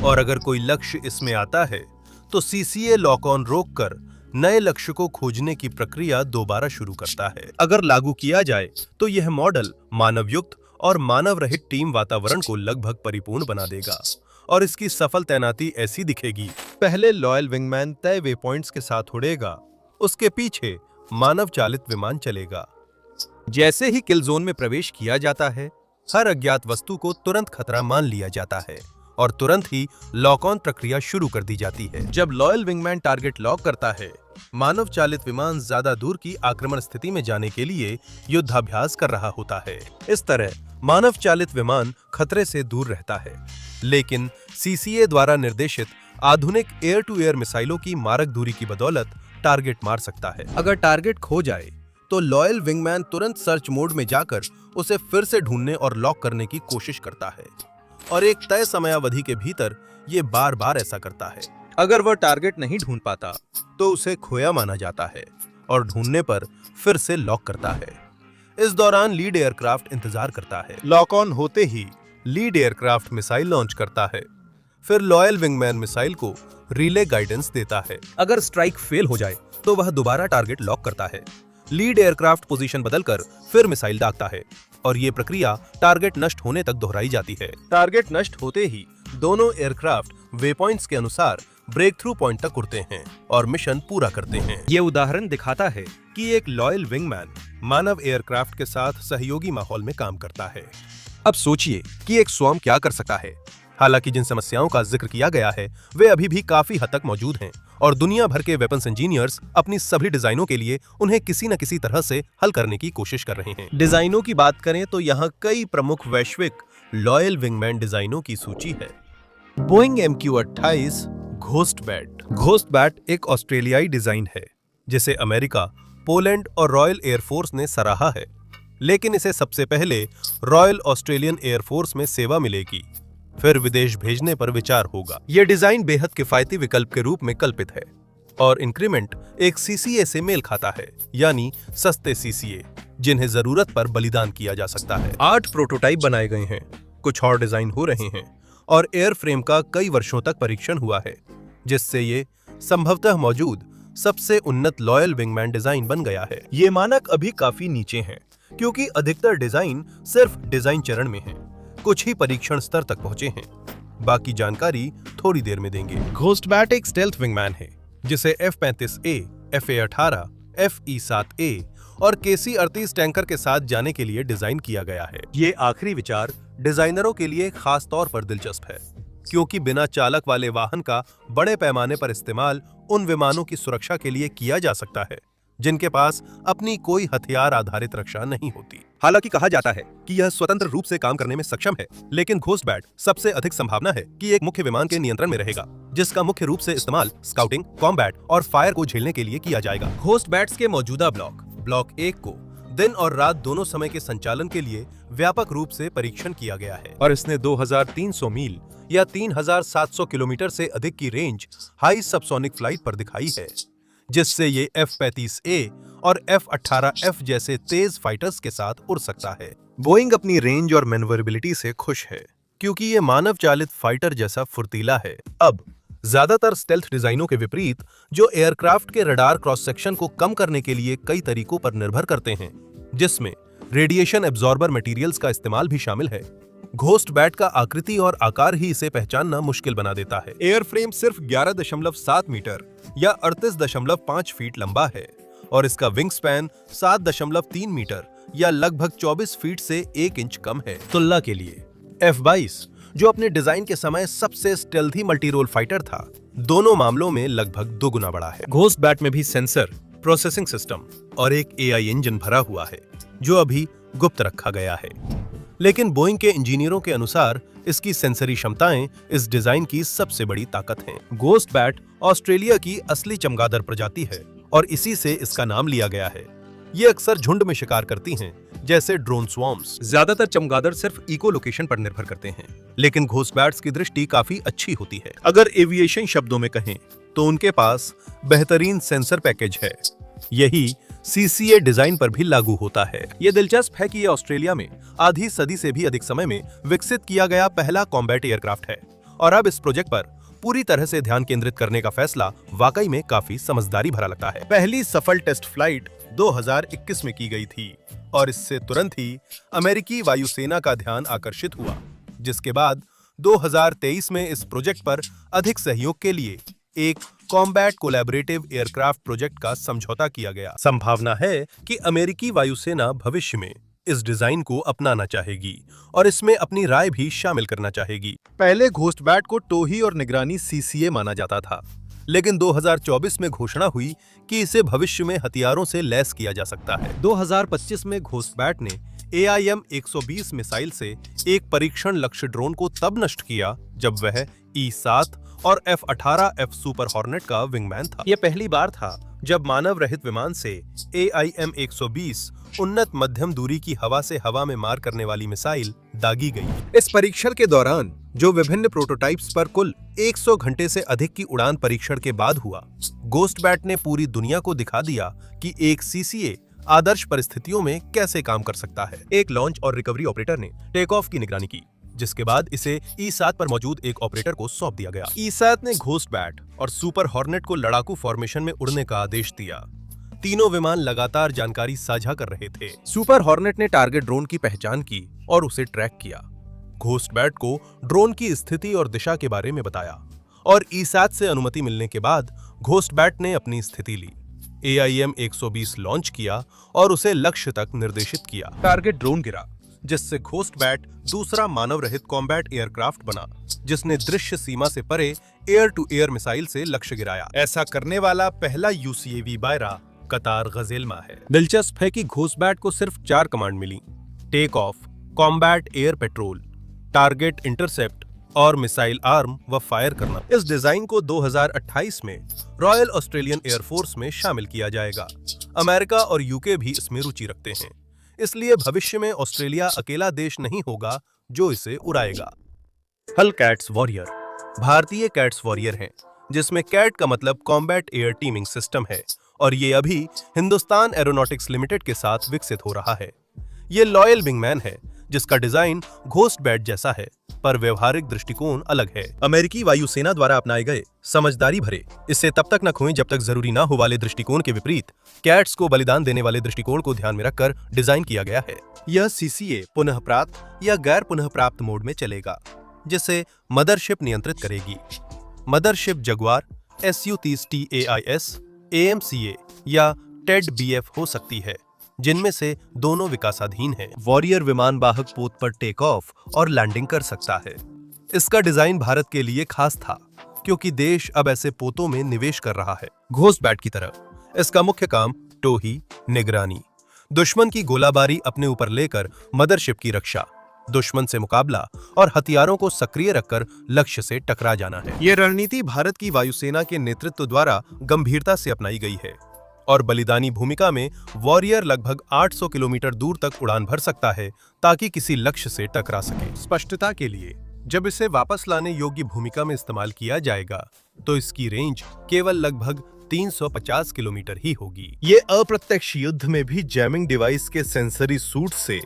और अगर कोई लक्ष्य इसमें आता है तो सीसीए लॉक ऑन रोककर नए लक्ष्य को खोजने की प्रक्रिया दोबारा शुरू करता है। अगर लागू किया जाए तो यह मॉडल मानवयुक्त और मानव रहित टीम वातावरण को लगभग परिपूर्ण बना देगा और इसकी सफल तैनाती ऐसी दिखेगी। पहले लॉयल विंगमैन तय वे पॉइंट्स के साथ उड़ेगा, उसके पीछे मानव चालित विमान चलेगा। जैसे ही किल जोन में प्रवेश किया जाता है, हर अज्ञात वस्तु को तुरंत खतरा मान लिया जाता है और तुरंत ही लॉक ऑन प्रक्रिया शुरू कर दी जाती है। जब लॉयल विंगमैन टारगेट लॉक करता है, मानव चालित विमान ज्यादा दूर की आक्रमण स्थिति में जाने के लिए युद्धाभ्यास कर रहा होता है। इस तरह मानव चालित विमान खतरे से दूर रहता है, लेकिन सीसीए द्वारा निर्देशित आधुनिक एयर टू एयर मिसाइलों की मारक दूरी की बदौलत टारगेट मार सकता है। अगर टारगेट खो जाए तो लॉयल विंगमैन तुरंत सर्च मोड में जाकर उसे फिर से ढूंढने और लॉक करने की कोशिश करता है, और एक तय समयावधि के भीतर ये बार-बार ऐसा करता है। अगर वह टारगेट नहीं ढूंढ पाता तो उसे खोया माना जाता है और ढूंढने पर फिर से लॉक करता है। इस दौरान लीड एयरक्राफ्ट इंतजार करता है। लॉक ऑन होते ही लीड एयरक्राफ्ट मिसाइल लॉन्च करता है, फिर लॉयल विंगमैन मिसाइल को रिले गाइडेंस देता है। अगर स्ट्राइक फेल हो जाए तो वह दोबारा टारगेट लॉक करता है, लीड एयरक्राफ्ट पोजीशन बदलकर फिर मिसाइल दागता है, और ये प्रक्रिया टारगेट नष्ट होने तक दोहराई जाती है। टारगेट नष्ट होते ही दोनों एयरक्राफ्ट वे पॉइंट्स के अनुसार ब्रेक थ्रू पॉइंट तक उड़ते हैं और मिशन पूरा करते हैं। ये उदाहरण दिखाता है कि एक लॉयल विंगमैन मानव एयरक्राफ्ट के साथ सहयोगी माहौल में काम करता है। अब सोचिए कि एक स्वॉर्म क्या कर सकता है। हालांकि जिन समस्याओं का जिक्र किया गया है वे अभी भी काफी हद तक मौजूद हैं, और दुनिया भर के वेपन्स इंजीनियर्स अपनी सभी डिजाइनों के लिए उन्हें किसी न किसी तरह से हल करने की कोशिश कर रहे हैं। डिजाइनों की बात करें तो यहाँ कई प्रमुख वैश्विक लॉयल विंगमैन डिजाइनों की सूची है। Boeing MQ-28 घोस्टबैट। घोस्टबैट एक ऑस्ट्रेलियाई डिजाइन है जिसे अमेरिका, पोलैंड और रॉयल एयरफोर्स ने सराहा है, लेकिन इसे सबसे पहले रॉयल ऑस्ट्रेलियन एयरफोर्स में सेवा मिलेगी, फिर विदेश भेजने पर विचार होगा। यह डिजाइन बेहद किफायती विकल्प के रूप में कल्पित है और इंक्रीमेंट एक सीसीए से मेल खाता है, यानी सस्ते सीसीए जिन्हें जरूरत पर बलिदान किया जा सकता है। 8 प्रोटोटाइप बनाए गए हैं, कुछ और डिजाइन हो रहे हैं, और एयरफ्रेम का कई वर्षों तक परीक्षण हुआ है, जिससे ये संभवतः मौजूद सबसे उन्नत लॉयल विंगमैन डिजाइन बन गया है। ये मानक अभी काफी नीचे हैं, क्योंकि अधिकतर डिजाइन सिर्फ डिजाइन चरण में हैं। कुछ ही परीक्षण स्तर तक पहुंचे हैं, बाकी जानकारी थोड़ी देर में देंगे। घोस्टबैट एक स्टेल्थ विंगमैन है जिसे F-35A, FA-18, FE-7A और KC-38 टैंकर के साथ जाने के लिए डिजाइन किया गया है। ये आखिरी विचार डिजाइनरों के लिए खास तौर पर दिलचस्प है, क्योंकि बिना चालक वाले वाहन का बड़े पैमाने पर इस्तेमाल उन विमानों की सुरक्षा के लिए किया जा सकता है जिनके पास अपनी कोई हथियार आधारित रक्षा नहीं होती। हालांकि कहा जाता है कि यह स्वतंत्र रूप से काम करने में सक्षम है, लेकिन घोस्टबैट सबसे अधिक संभावना है कि एक मुख्य विमान के नियंत्रण में रहेगा, जिसका मुख्य रूप से इस्तेमाल स्काउटिंग, कॉम्बैट और फायर को झेलने के लिए किया जाएगा। घोस्टबैट्स के मौजूदा ब्लॉक 1 को दिन और रात दोनों समय के संचालन के लिए व्यापक रूप से परीक्षण किया गया है, और इसने 2300 मील या 3700 किलोमीटर से अधिक की रेंज हाई सबसोनिक फ्लाइट पर दिखाई है, जिससे ये F-35A और F-18F जैसे तेज फाइटर्स के साथ उड़ सकता है। बोइंग अपनी रेंज और मैन्युवरेबिलिटी से खुश है, क्योंकि ये मानव चालित फाइटर जैसा फुर्तीला है। अब ज्यादातर स्टेल्थ डिजाइनों के विपरीत, जो एयरक्राफ्ट के रडार क्रॉस सेक्शन को कम करने के लिए कई तरीकों पर निर्भर करते हैं, जिसमें रेडिएशन एब्जॉर्बर मटेरियल्स का इस्तेमाल भी शामिल है, घोस्टबैट का आकृति और आकार ही इसे पहचानना मुश्किल बना देता है। एयरफ्रेम सिर्फ 11.7 मीटर या 38.5 फीट लंबा है, और इसका विंग स्पैन 7.3 मीटर या लगभग 24 फीट से 1 इंच कम है। तुलना के लिए F-22, जो अपने डिजाइन के समय सबसे स्टेल्थी मल्टीरोल फाइटर था, दोनों मामलों में लगभग 2 गुना बड़ा है। घोस्टबैट में भी सेंसर, प्रोसेसिंग सिस्टम और एक AI इंजन भरा हुआ है, जो अभी गुप्त रखा गया है, लेकिन बोइंग के इंजीनियरों के अनुसार इसकी सेंसरी क्षमताएं इस डिजाइन की सबसे बड़ी ताकत हैं। घोस्टबैट ऑस्ट्रेलिया की असली चमगादड़ प्रजाति है और इसी से इसका नाम लिया गया है। ये अक्सर झुंड में शिकार करती हैं, जैसे ड्रोन स्वॉर्म्स। ज्यादातर चमगादड़ सिर्फ इको लोकेशन पर निर्भर करते हैं, लेकिन घोस्टबैट्स की दृष्टि काफी अच्छी होती है। अगर एविएशन शब्दों में कहें तो उनके पास बेहतरीन सेंसर पैकेज है। यही सीसीए डिजाइन पर भी लागू होता है। ये दिलचस्प है कि ये ऑस्ट्रेलिया में आधी सदी से भी अधिक समय में विकसित किया गया पहला कॉम्बैट एयरक्राफ्ट है, और अब इस प्रोजेक्ट पर पूरी तरह से ध्यान केंद्रित करने का फैसला वाकई में काफी समझदारी भरा लगता है। पहली सफल टेस्ट फ्लाइट 2021 में की गई थी, और इससे तुरंत ही अमेरिकी वायुसेना का ध्यान आकर्षित हुआ, जिसके बाद 2023 में इस प्रोजेक्ट पर अधिक सहयोग के लिए एक कॉम्बैट कोलैबोरेटिव एयरक्राफ्ट प्रोजेक्ट का समझौता किया गया। संभावना है कि अमेरिकी वायुसेना भविष्य में इस डिजाइन को अपनाना चाहेगी और इसमें अपनी राय भी शामिल करना चाहेगी। पहले घोस्टबैट को टोही और निगरानी सीसीए माना जाता था, लेकिन 2024 में घोषणा हुई कि इसे भविष्य में हथियारों से लैस किया जा सकता है। 2025 में घोस्टबैट ने AIM-120 मिसाइल से एक परीक्षण लक्ष्य ड्रोन को तब नष्ट किया जब वह E-7 और F-18F सुपर हॉर्नेट का विंगमैन था। यह पहली बार था जब मानव रहित विमान से AIM-120 उन्नत मध्यम दूरी की हवा से हवा में मार करने वाली मिसाइल दागी गई। इस परीक्षण के दौरान जो विभिन्न प्रोटोटाइप्स पर कुल 100 घंटे से अधिक की उड़ान परीक्षण के बाद हुआ, घोस्टबैट ने पूरी दुनिया को दिखा दिया कि एक CCA आदर्श परिस्थितियों में कैसे काम कर सकता है। एक लॉन्च और रिकवरी ऑपरेटर ने टेक ऑफ की निगरानी की, जिसके बाद इसे E-7 पर मौजूद एक ऑपरेटर को सौंप दिया गया। E-7 ने घोस्टबैट और सुपर हॉर्नेट को लड़ाकू फॉर्मेशन में उड़ने का आदेश दिया। तीनों विमान लगातार जानकारी साझा कर रहे थे। सुपर हॉर्नेट ने टारगेट ड्रोन की पहचान की और उसे ट्रैक किया। घोस्टबैट को ड्रोन की स्थिति और दिशा के बारे में बताया और E-7 से अनुमति मिलने के बाद घोस्टबैट ने अपनी स्थिति ली। AIM-120 लॉन्च किया और उसे लक्ष्य तक निर्देशित किया। टारगेट ड्रोन गिरा, जिससे घोस्टबैट दूसरा मानव रहित कॉम्बैट एयरक्राफ्ट बना, जिसने दृश्य सीमा से परे एयर टू एयर मिसाइल से लक्ष्य गिराया। ऐसा करने वाला पहला UCAV बायरा कतार गजेल्मा है। दिलचस्प है कि घोस्टबैट को सिर्फ 4 कमांड मिली: take off, combat air patrol, target intercept और मिसाइल आर्म व फायर करना। इस डिजाइन को 2028 में रॉयल ऑस्ट्रेलियन एयरफोर्स में शामिल किया जाएगा। अमेरिका और UK भी इसमें रुचि रखते हैं, इसलिए भविष्य में ऑस्ट्रेलिया अकेला देश नहीं होगा जो इसे उड़ाएगा। हल कैट्स वॉरियर भारतीय कैट्स वॉरियर हैं, जिसमें कैट का मतलब कॉम्बैट एयर टीमिंग सिस्टम है और ये अभी हिंदुस्तान एरोनॉटिक्स लिमिटेड के साथ विकसित हो रहा है। ये लॉयल विंगमैन है, जिसका डिजाइन घोस्टबैट जैसा है, पर व्यवहारिक दृष्टिकोण अलग है। अमेरिकी वायुसेना द्वारा अपनाए गए समझदारी भरे इससे तब तक न खोएं जब तक जरूरी ना हो वाले दृष्टिकोण के विपरीत कैट्स को बलिदान देने वाले दृष्टिकोण को ध्यान में रखकर डिजाइन किया गया है। यह CCA पुनः प्राप्त या गैर पुनः प्राप्त मोड में चलेगा, जिसे मदरशिप नियंत्रित करेगी। Mothership Jaguar Su-30 TAIS, AMCA या TED-BF हो सकती है, जिनमें से दोनों विकासाधीन हैं। वॉरियर विमान वाहक पोत पर टेक ऑफ और लैंडिंग कर सकता है। इसका डिजाइन भारत के लिए खास था, क्योंकि देश अब ऐसे पोतों में निवेश कर रहा है। घोस्टबैट की तरह इसका मुख्य काम टोही, निगरानी, दुश्मन की गोलाबारी अपने ऊपर लेकर मदरशिप की रक्षा, दुश्मन से मुकाबला और हथियारों को सक्रिय रखकर लक्ष्य से टकरा जाना है। यह रणनीति भारत की वायुसेना के नेतृत्व द्वारा गंभीरता से अपनाई गई है और बलिदानी भूमिका में वॉरियर लगभग 800 किलोमीटर दूर तक उड़ान भर सकता है ताकि किसी लक्ष्य से टकरा सके। स्पष्टता के लिए, जब इसे वापस लाने योग्य भूमिका में इस्तेमाल किया जाएगा तो इसकी रेंज केवल लगभग 350 किलोमीटर ही होगी। ये अप्रत्यक्ष युद्ध में भी जैमिंग डिवाइस के सेंसरी सूट से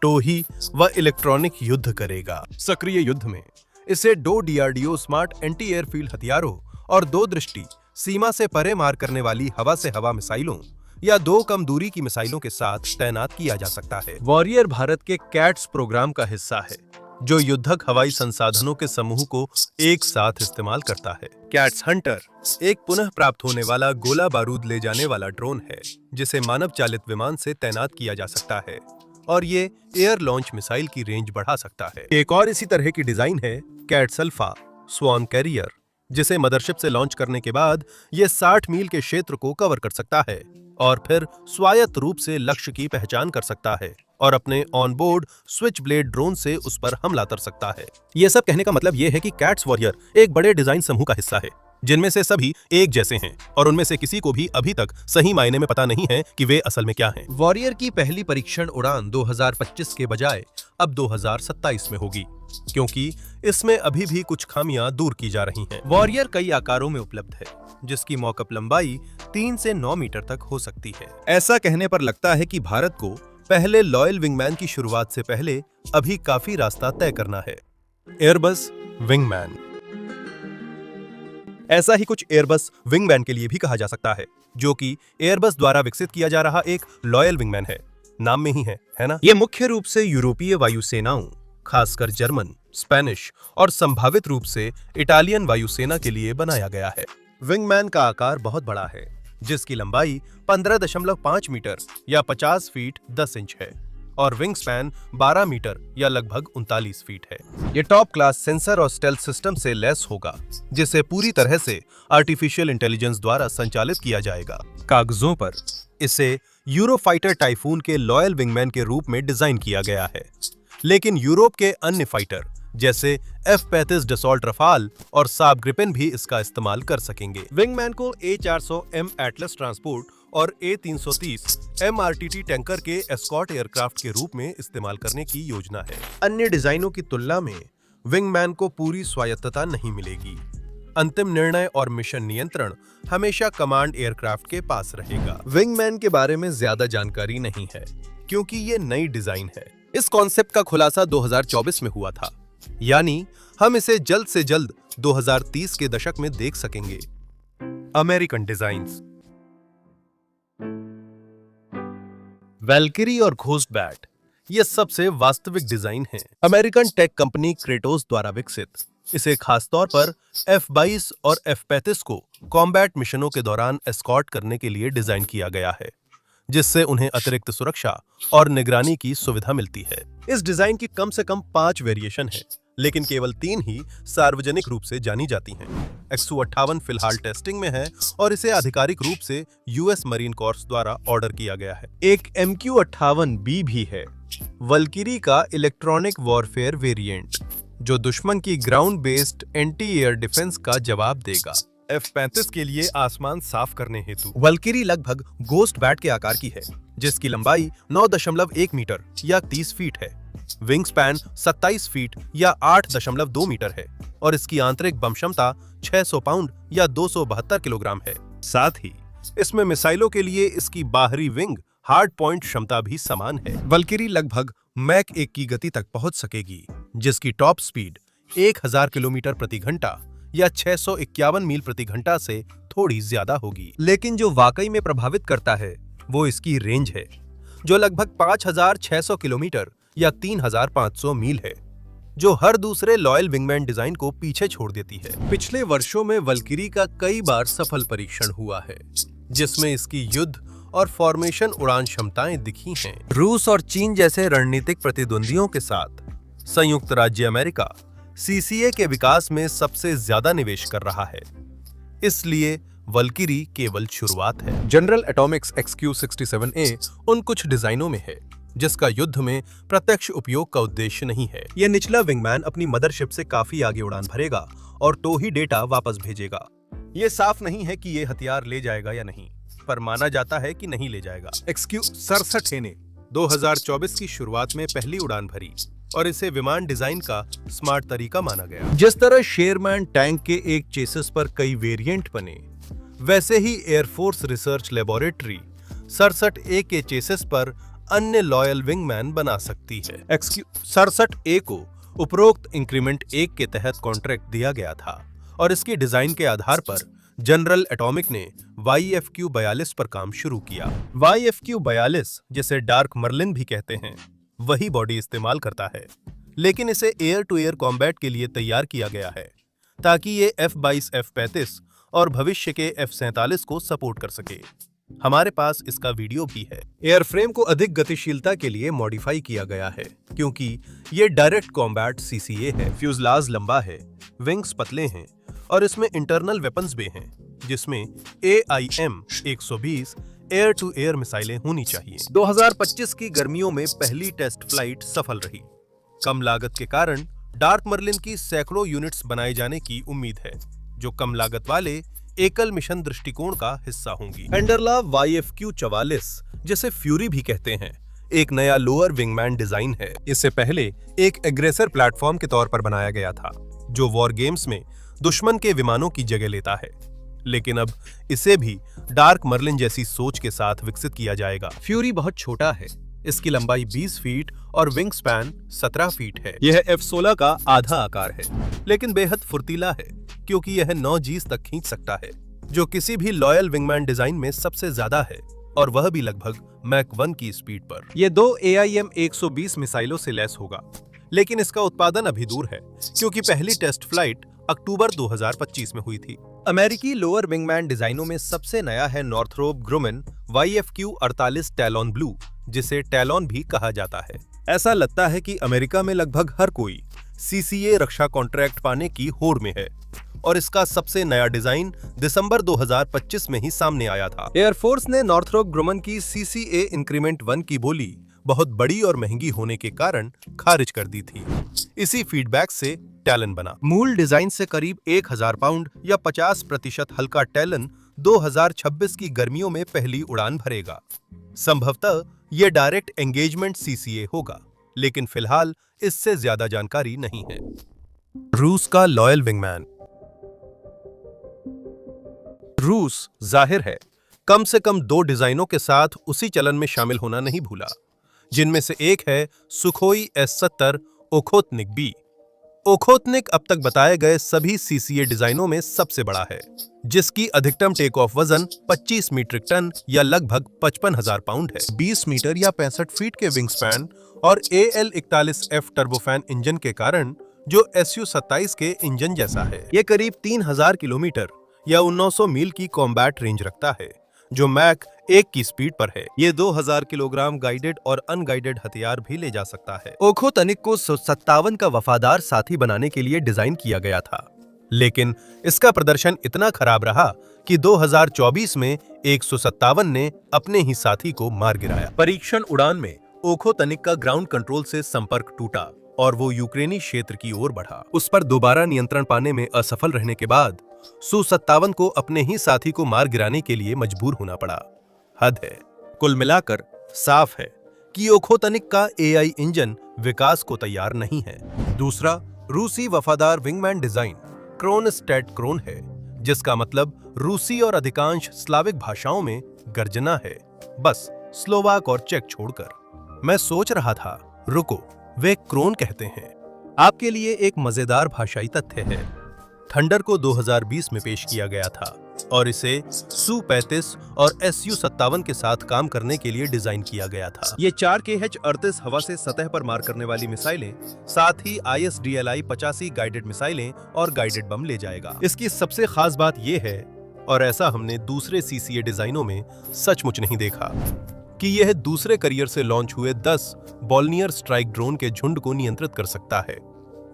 टोही व इलेक्ट्रॉनिक युद्ध करेगा। सक्रिय युद्ध में इसे 2 DRDO स्मार्ट एंटी एयरफील्ड हथियारों और 2 दृष्टि सीमा से परे मार करने वाली हवा से हवा मिसाइलों या 2 कम दूरी की मिसाइलों के साथ तैनात किया जा सकता है। वॉरियर भारत के कैट्स प्रोग्राम का हिस्सा है, जो युद्धक हवाई संसाधनों के समूह को एक साथ इस्तेमाल करता है। कैट्स हंटर एक पुनः प्राप्त होने वाला गोला बारूद ले जाने वाला ड्रोन है, जिसे मानव चालित विमान से तैनात किया जा सकता है और ये एयर लॉन्च मिसाइल की रेंज बढ़ा सकता है। एक और इसी तरह की डिजाइन है कैट्स अल्फा स्वान कैरियर, जिसे मदरशिप से लॉन्च करने के बाद यह 60 मील के क्षेत्र को कवर कर सकता है और फिर स्वायत्त रूप से लक्ष्य की पहचान कर सकता है और अपने on board switch blade drone से उस पर हमला कर सकता है। यह सब कहने का मतलब यह है कि कैट्स वॉरियर एक बड़े डिजाइन समूह का हिस्सा है, जिनमें से सभी एक जैसे हैं और उनमें से किसी को भी अभी तक सही मायने में पता नहीं है कि वे असल में क्या हैं। वॉरियर की पहली परीक्षण उड़ान 2025 के बजाय अब 2027 में होगी, क्योंकि इसमें अभी भी कुछ खामियां दूर की जा रही हैं। वॉरियर कई आकारों में उपलब्ध है, जिसकी मॉकअप लंबाई 3 से 9 मीटर तक हो सकती है। ऐसा कहने पर लगता है कि भारत को पहले लॉयल विंगमैन की शुरुआत से पहले अभी काफी रास्ता तय करना है। Airbus wingman. ऐसा ही कुछ एयरबस विंगमैन के लिए भी कहा जा सकता है, जो कि एयरबस द्वारा विकसित किया जा रहा एक लॉयल विंगमैन है। नाम में ही है ना? ये मुख्य रूप से यूरोपीय वायुसेनाओं, खासकर जर्मन, स्पेनिश और संभावित रूप से इटालियन वायुसेना के लिए बनाया गया है। विंगमैन का आकार बहुत बड़ा है, जिसकी लंबाई 15.5 मीटर या 50 फीट 10 इंच है। और विंग स्पैन 12 मीटर या लगभग 39 फीट है। ये टॉप क्लास सेंसर और स्टेल्थ सिस्टम से लैस होगा, जिसे पूरी तरह से आर्टिफिशियल इंटेलिजेंस द्वारा संचालित किया जाएगा। कागजों पर इसे यूरोफाइटर टाइफून के लॉयल विंगमैन के रूप में डिजाइन किया गया है, लेकिन यूरोप के अन्य फाइटर जैसे F-35 डसॉल्ट रफाल और साब ग्रिपेन भी इसका इस्तेमाल कर सकेंगे। विंगमैन को A400M एटलस ट्रांसपोर्ट और A330 MRTT टैंकर के एस्कॉर्ट एयरक्राफ्ट के रूप में इस्तेमाल करने की योजना है। अन्य डिजाइनों की तुलना में विंगमैन को पूरी स्वायत्तता नहीं मिलेगी। अंतिम निर्णय और मिशन नियंत्रण हमेशा कमांड एयरक्राफ्ट के पास रहेगा। विंगमैन के बारे में ज्यादा जानकारी नहीं है, क्योंकि ये नई डिजाइन है। इस कॉन्सेप्ट का खुलासा 2024 में हुआ था, यानी हम इसे जल्द से जल्द 2030 के दशक में देख सकेंगे। American designs. वैल्किरी और घोस्टबैट ये सबसे वास्तविक डिजाइन हैं। अमेरिकन टेक कंपनी क्रेटोस द्वारा विकसित इसे खासतौर पर F-22 और F-35 को कॉम्बैट मिशनों के दौरान एस्कॉर्ट करने के लिए डिजाइन किया गया है, जिससे उन्हें अतिरिक्त सुरक्षा और निगरानी की सुविधा मिलती है। इस डिजाइन की कम से कम 5 वेरिएशन है, लेकिन केवल 3 ही सार्वजनिक रूप से जानी जाती हैं। XU-58 फिलहाल टेस्टिंग में है और इसे आधिकारिक रूप से US मरीन कोर्प्स द्वारा ऑर्डर किया गया है। एक MQ-58B भी है, वल्किरी का इलेक्ट्रॉनिक वॉरफेयर वेरिएंट, जो दुश्मन की ground based anti air defence का जवाब देगा। F-35 के लिए आसमान साफ करने हेतु वल्किरी लगभग घोस्टबैट के आकार की है, जिसकी लंबाई 9.1 मीटर या 30 फीट है। विंग स्पैन 27 फीट या 8.2 मीटर है और इसकी आंतरिक बम क्षमता 600 पाउंड या 272 किलोग्राम है। साथ ही इसमें मिसाइलों के लिए इसकी बाहरी विंग हार्ड पॉइंट क्षमता भी समान है। वल्किरी लगभग मैक 1 की गति तक पहुंच सकेगी, जिसकी टॉप स्पीड 1000 किलोमीटर प्रति घंटा या 651 मील प्रति घंटा से थोड़ी ज्यादा होगी। लेकिन जो वाकई में प्रभावित करता है वो इसकी रेंज है, जो लगभग 5600 किलोमीटर या 3500 मील है, जो हर दूसरे लॉयल विंगमैन डिजाइन को पीछे छोड़ देती है। पिछले वर्षों में वल्किरी का कई बार सफल परीक्षण हुआ है, जिसमें इसकी युद्ध और फॉर्मेशन उड़ान क्षमताएं दिखी हैं। रूस और चीन जैसे रणनीतिक प्रतिद्वंदियों के साथ संयुक्त राज्य अमेरिका CCA के विकास में सबसे ज्यादा निवेश कर रहा है, इसलिए वल्किरी केवल शुरुआत है। जनरल एटॉमिक्स XQ-67A उन कुछ डिजाइनों में है जिसका युद्ध में प्रत्यक्ष उपयोग का उद्देश्य नहीं है। यह निचला विंगमैन अपनी मदरशिप से काफी आगे उड़ान भरेगा और टोही डेटा वापस भेजेगा। यह साफ नहीं है कि यह हथियार ले जाएगा या नहीं, पर माना जाता है कि नहीं ले जाएगा। XQ-67A ने 2024 की शुरुआत में पहली उड़ान भरी और इसे विमान डिजाइन का स्मार्ट तरीका माना गया। जिस तरह शेरमैन टैंक के एक चेसिस पर कई वेरिएंट बने, वैसे ही एयरफोर्स रिसर्च लेबोरेटरी 67A के चेसिस पर अन्य लॉयल विंगमैन बना सकती है। XQ-67A को उपरोक्त इंक्रीमेंट 1 के तहत कॉन्ट्रैक्ट दिया गया था और इसके डिजाइन के आधार पर जनरल एटॉमिक ने YFQ-42 पर काम शुरू किया। YFQ-42, जिसे डार्क मर्लिन भी कहते हैं, वही बॉडी इस्तेमाल करता है, लेकिन इसे एयर टू एयर कॉम्बैट के लिए तैयार किया गया है ताकि ये F-22, F-35 और भविष्य के F-47 को सपोर्ट कर सके। हमारे पास इसका वीडियो भी है। एयरफ्रेम को अधिक गतिशीलता के लिए मॉडिफाई किया गया है, क्योंकि ये डायरेक्ट कॉम्बैट CCA है। फ्यूजलाज लंबा है, विंग्स पतले हैं और इसमें इंटरनल वेपन्स भी हैं, जिसमें AIM-120 एयर टू एयर मिसाइलें होनी चाहिए। 2025 की गर्मियों में पहली टेस्ट फ्लाइट सफल रही। कम लागत के कारण डार्क मर्लिन की सैकड़ों यूनिट्स बनाए जाने की उम्मीद है, जो कम लागत वाले एकल मिशन दृष्टिकोण का हिस्सा होंगी। एंडरला YFQ-44, जिसे फ्यूरी भी कहते हैं, एक नया लोअर विंगमैन डिजाइन है। इससे पहले एक एग्रेसर प्लेटफॉर्म के तौर पर बनाया गया था, जो वॉर गेम्स में दुश्मन के विमानों की जगह लेता है, लेकिन अब इसे भी डार्क मर्लिन जैसी सोच के साथ विकसित किया जाएगा। फ्यूरी बहुत छोटा है, इसकी लंबाई 20 फीट और विंग स्पैन 17 फीट है। यह F-16 का आधा आकार है, लेकिन बेहद फुर्तीला है क्योंकि यह 9 Gs तक खींच सकता है, जो किसी भी लॉयल विंगमैन डिजाइन में सबसे ज्यादा है, और वह भी लगभग मैक 1 की स्पीड पर। यह 2 AIM-120 मिसाइलों से लैस होगा, लेकिन इसका उत्पादन अभी दूर है क्योंकि पहली टेस्ट फ्लाइट अक्टूबर 2025 में हुई थी। अमेरिकी लोअर विंगमैन डिजाइनों में सबसे नया है Northrop Grumman YFQ-48 talon blue, जिसे टैलॉन भी कहा जाता है। ऐसा लगता है कि अमेरिका में लगभग हर कोई सीसीए रक्षा कॉन्ट्रैक्ट पाने की होड़ में है और इसका सबसे नया डिजाइन दिसंबर 2025 में ही सामने आया था। एयरफोर्स ने नॉर्थरोप ग्रुमन की सीसीए इंक्रीमेंट 1 की बोली बहुत बड़ी और महंगी होने के कारण खारिज कर दी थी। इसी फीडबैक से टैलन बना। मूल डिजाइन से करीब 1000 पाउंड या 50% हल्का टैलन 2026 की गर्मियों में पहली उड़ान भरेगा। संभवतः यह डायरेक्ट एंगेजमेंट सीसीए होगा, लेकिन फिलहाल इससे ज्यादा जानकारी नहीं है। रूस का लॉयल विंगमैन। रूस जाहिर है कम से कम 2 डिजाइनों के साथ उसी चलन में शामिल होना नहीं भूला, जिनमें से एक है सुखोई S-70 ओखोत्निक बी। ओखोत्निक अब तक बताए गए सभी सीसीए डिजाइनों में सबसे बड़ा है, जिसकी अधिकतम टेक ऑफ वजन 25 मीट्रिक टन या लगभग 55,000 पाउंड है। 20 मीटर या 65 फीट के विंग स्पैन और AL-41F टर्बोफैन इंजन के कारण जो Su-27 के इंजन जैसा है। ये करीब 3000 किलोमीटर या 1900 मील की कॉम्बैट रेंज रखता है, जो मैक 1 की स्पीड पर है। ये 2000 किलोग्राम गाइडेड और अनगाइडेड हथियार भी ले जा सकता है। ओखोतनिक को Su-57 का वफादार साथी बनाने के लिए डिजाइन किया गया था, लेकिन इसका प्रदर्शन इतना खराब रहा कि 2024 में एक Su-57 ने अपने ही साथी को मार गिराया। परीक्षण उड़ान में ओखोतनिक का ग्राउंड कंट्रोल से संपर्क टूटा और वो यूक्रेनी क्षेत्र की ओर बढ़ा। उस पर दोबारा नियंत्रण पाने में असफल रहने के बाद Su-57 को अपने ही साथी को मार गिराने के लिए मजबूर होना पड़ा। हद है। कुल मिलाकर साफ है कि ओखोतनिक का AI इंजन विकास को तैयार नहीं है। दूसरा रूसी वफादार विंगमैन डिजाइन क्रोनस्टेड क्रोन है, जिसका मतलब रूसी और अधिकांश स्लाविक भाषाओं में गर्जना है, बस स्लोवाक और चेक छोड़कर। मैं सोच रहा था, रुको, वे क्रोन कहते हैं। आपके लिए एक मजेदार भाषाई तथ्य है। थंडर को 2020 में पेश किया गया था और इसे Su-35 और Su-57 के साथ काम करने के लिए डिजाइन किया गया था। ये 4Kh-38 हवा से सतह पर मार करने वाली मिसाइलें, साथ ही ISDLI-85 गाइडेड मिसाइलें और गाइडेड बम ले जाएगा। इसकी सबसे खास बात यह है, और ऐसा हमने दूसरे सीसीए डिजाइनों में सचमुच नहीं देखा, कि यह दूसरे करियर से लॉन्च हुए 10 बॉलनियर स्ट्राइक ड्रोन के झुंड को नियंत्रित कर सकता है,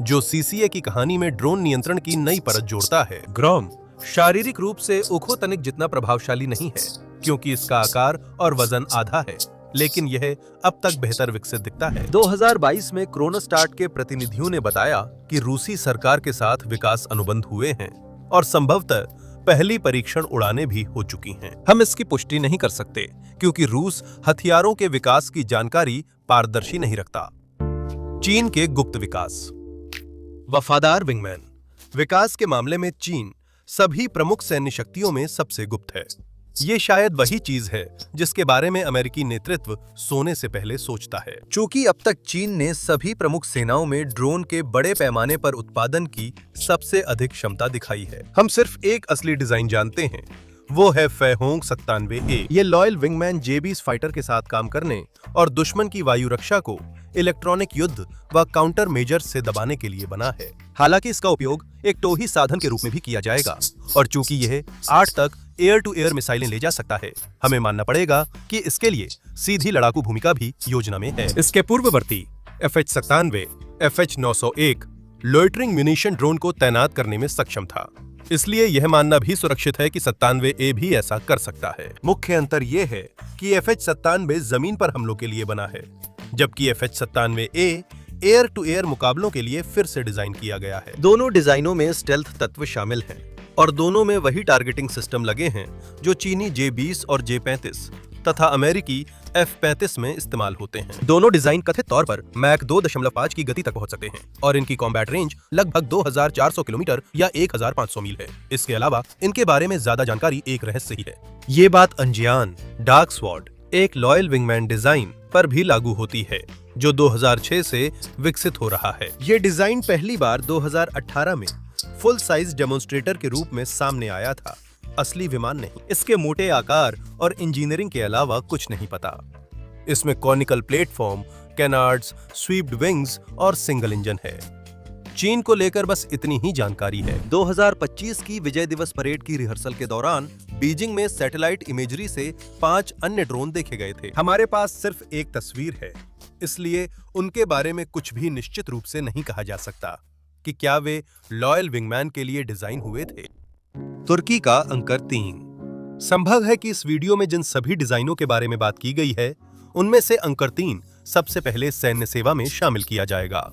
जो सीसीए की कहानी में ड्रोन नियंत्रण की नई परत जोड़ता है। ग्रॉम शारीरिक रूप से ओखोतनिक जितना प्रभावशाली नहीं है, क्योंकि इसका आकार और वजन आधा है, लेकिन यह अब तक बेहतर विकसित दिखता है। 2022 में क्रोनस्टार्ट के प्रतिनिधियों ने बताया कि रूसी सरकार के साथ विकास अनुबंध हुए हैं और संभवतः पहली परीक्षण उड़ानें भी हो चुकी हैं। हम इसकी पुष्टि नहीं कर सकते, क्योंकि रूस हथियारों के विकास की जानकारी पारदर्शी नहीं रखता। चीन के गुप्त विकास। वफादार विंगमैन। विकास के मामले में चीन सभी प्रमुख सैन्य शक्तियों में सबसे गुप्त है। ये शायद वही चीज है जिसके बारे में अमेरिकी नेतृत्व सोने से पहले सोचता है। चूंकि अब तक चीन ने सभी प्रमुख सेनाओं में ड्रोन के बड़े पैमाने पर उत्पादन की सबसे अधिक क्षमता दिखाई है। हम सिर्फ एक असली डिजाइन जानते हैं, वो है फैहोंग 97A। ये लॉयल विंगमैन J-20 फाइटर के साथ काम करने और दुश्मन की वायु रक्षा को इलेक्ट्रॉनिक युद्ध व काउंटर मेजर्स से दबाने के लिए बना है। हालांकि इसका उपयोग एक टोही साधन के रूप में भी किया जाएगा, और चूंकि यह 8 तक एयर टू एयर मिसाइलें ले जा सकता है, हमें मानना पड़ेगा कि इसके लिए सीधी लड़ाकू भूमिका भी योजना में है। इसके पूर्ववर्ती FH-97 FH-901 loitering munition drone को तैनात करने में सक्षम था, इसलिए यह मानना भी सुरक्षित है कि 97A भी ऐसा कर सकता है। मुख्य अंतर यह है कि FH-97 जमीन पर हमलों के लिए बना है, जबकि FH-97A एयर टू एयर मुकाबलों के लिए फिर से डिजाइन किया गया है। दोनों डिजाइनों में स्टेल्थ तत्व शामिल हैं और दोनों में वही टारगेटिंग सिस्टम लगे हैं जो चीनी J-20 और J-35 तथा अमेरिकी F-35 में इस्तेमाल होते हैं। दोनों डिजाइन कथित तौर पर मैक 2.5 की गति तक पहुंच सकते हैं और इनकी कॉम्बैट रेंज लगभग 2400 किलोमीटर या 1500 मील है। इसके अलावा इनके बारे में ज्यादा जानकारी एक रहस्य ही है। ये बात अंजियान डार्क स्वॉर्ड, एक लॉयल विंगमैन डिजाइन पर भी लागू होती है, जो 2006 से विकसित हो रहा है। ये डिजाइन पहली बार 2018 में फुल साइज डेमोन्स्ट्रेटर के रूप में सामने आया था, असली विमान नहीं। इसके मोटे आकार और इंजीनियरिंग के अलावा कुछ नहीं पता। इसमें कॉनिकल प्लेटफॉर्म, कैनार्ड्स, स्वीप्ड विंग्स और सिंगल इंजन है। चीन को लेकर बस इतनी ही जानकारी है। 2025 की विजय दिवस परेड की रिहर्सल के दौरान बीजिंग में सैटेलाइट इमेजरी से 5 अन्य ड्रोन देखे गए थे। हमारे पास सिर्फ एक तस्वीर है, इसलिए उनके बारे में कुछ भी निश्चित रूप से नहीं कहा जा सकता कि क्या वे लॉयल विंगमैन के लिए डिजाइन हुए थे। तुर्की का अंकर 3। संभव है कि इस वीडियो में जिन सभी डिजाइनों के बारे में बात की गई है, उनमें से अंकर 3 सबसे पहले सैन्य सेवा में शामिल किया जाएगा।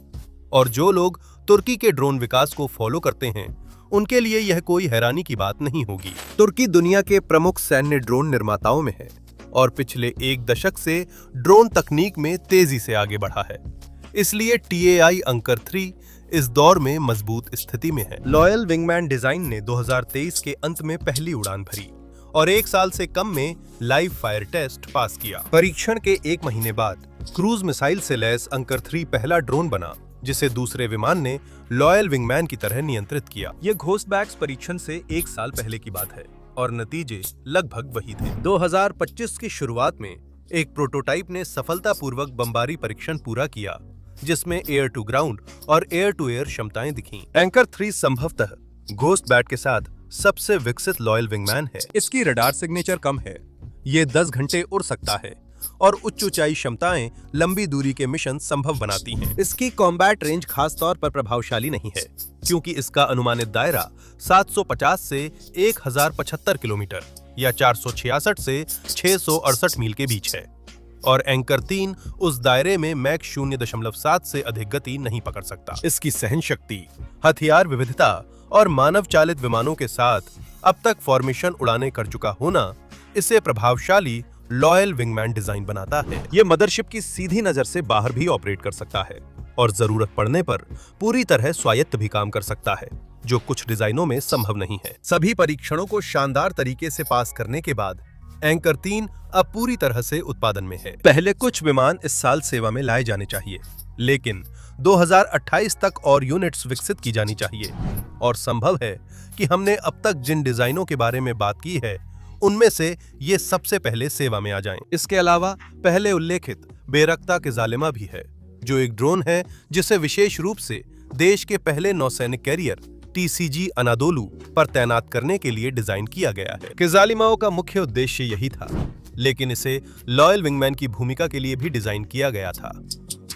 और जो लोग तुर्की के ड्रोन विकास को फॉलो करते हैं, उनके लिए यह कोई हैरानी की बात नहीं होगी। तुर्की दुनिया के प्रमुख सैन्य ड्रोन निर्माताओं में है और पिछले 1 दशक से ड्रोन तकनीक में तेजी से आगे बढ़ा है। इसलिए TAI अंकर 3 इस दौर में मजबूत स्थिति में है। लॉयल विंगमैन डिजाइन ने 2023 के अंत में पहली उड़ान भरी और 1 साल से कम में लाइव फायर टेस्ट पास किया। परीक्षण के 1 महीने बाद क्रूज मिसाइल से लैस अंकर 3 पहला ड्रोन बना, जिसे दूसरे विमान ने लॉयल विंगमैन की तरह नियंत्रित किया। यह घोस्टबैक्स परीक्षण से 1 साल पहले की बात है और नतीजे लगभग वही थे। 2025 की शुरुआत में एक प्रोटोटाइप ने सफलतापूर्वक बमबारी परीक्षण पूरा किया, जिसमें एयर टू ग्राउंड और एयर टू एयर क्षमताएं दिखीं। एंकर 3 संभवतः घोस्टबैट के साथ सबसे विकसित लॉयल विंगमैन है। इसकी रडार सिग्नेचर कम है, ये 10 घंटे उड़ सकता है और उच्च ऊंचाई क्षमताएं लंबी दूरी के मिशन संभव बनाती हैं। इसकी कॉम्बैट रेंज खास तौर पर प्रभावशाली नहीं है, क्योंकि इसका अनुमानित दायरा 750 से 1075 किलोमीटर या 466 से 668 मील के बीच है और एंकर 3 उस दायरे में मैक 0.7 से अधिक गति नहीं पकड़ सकता। इसकी सहन शक्ति, हथियार विविधता और मानव चालित विमानों के साथ अब तक फॉर्मेशन उड़ानें कर चुका होना इसे प्रभावशाली लॉयल विंगमैन डिजाइन बनाता है। यह मदरशिप की सीधी नजर से बाहर भी ऑपरेट कर सकता है और जरूरत पड़ने पर पूरी तरह स्वायत्त भी काम कर सकता है, जो कुछ डिजाइनों में संभव नहीं है। सभी परीक्षणों को शानदार तरीके से पास करने के बाद एंकर 3 अब पूरी तरह से उत्पादन में है। पहले कुछ विमान इस साल सेवा में लाए जाने चाहिए, लेकिन 2028 तक और यूनिट्स विकसित की जानी चाहिए और संभव है कि हमने अब तक जिन डिजाइनों के बारे में बात की है, उनमें से ये सबसे पहले सेवा में आ जाएं। इसके अलावा पहले उल्लेखित बेरख्ता के जालिमा भी है, जो एक ड्रोन है जिसे विशेष रूप से देश के पहले नौसैनिक कैरियर TCG अनादोलू पर तैनात करने के लिए डिजाइन किया गया है। किजालिमाओं का मुख्य उद्देश्य यही था, लेकिन इसे लॉयल विंगमैन की भूमिका के लिए भी डिजाइन किया गया था।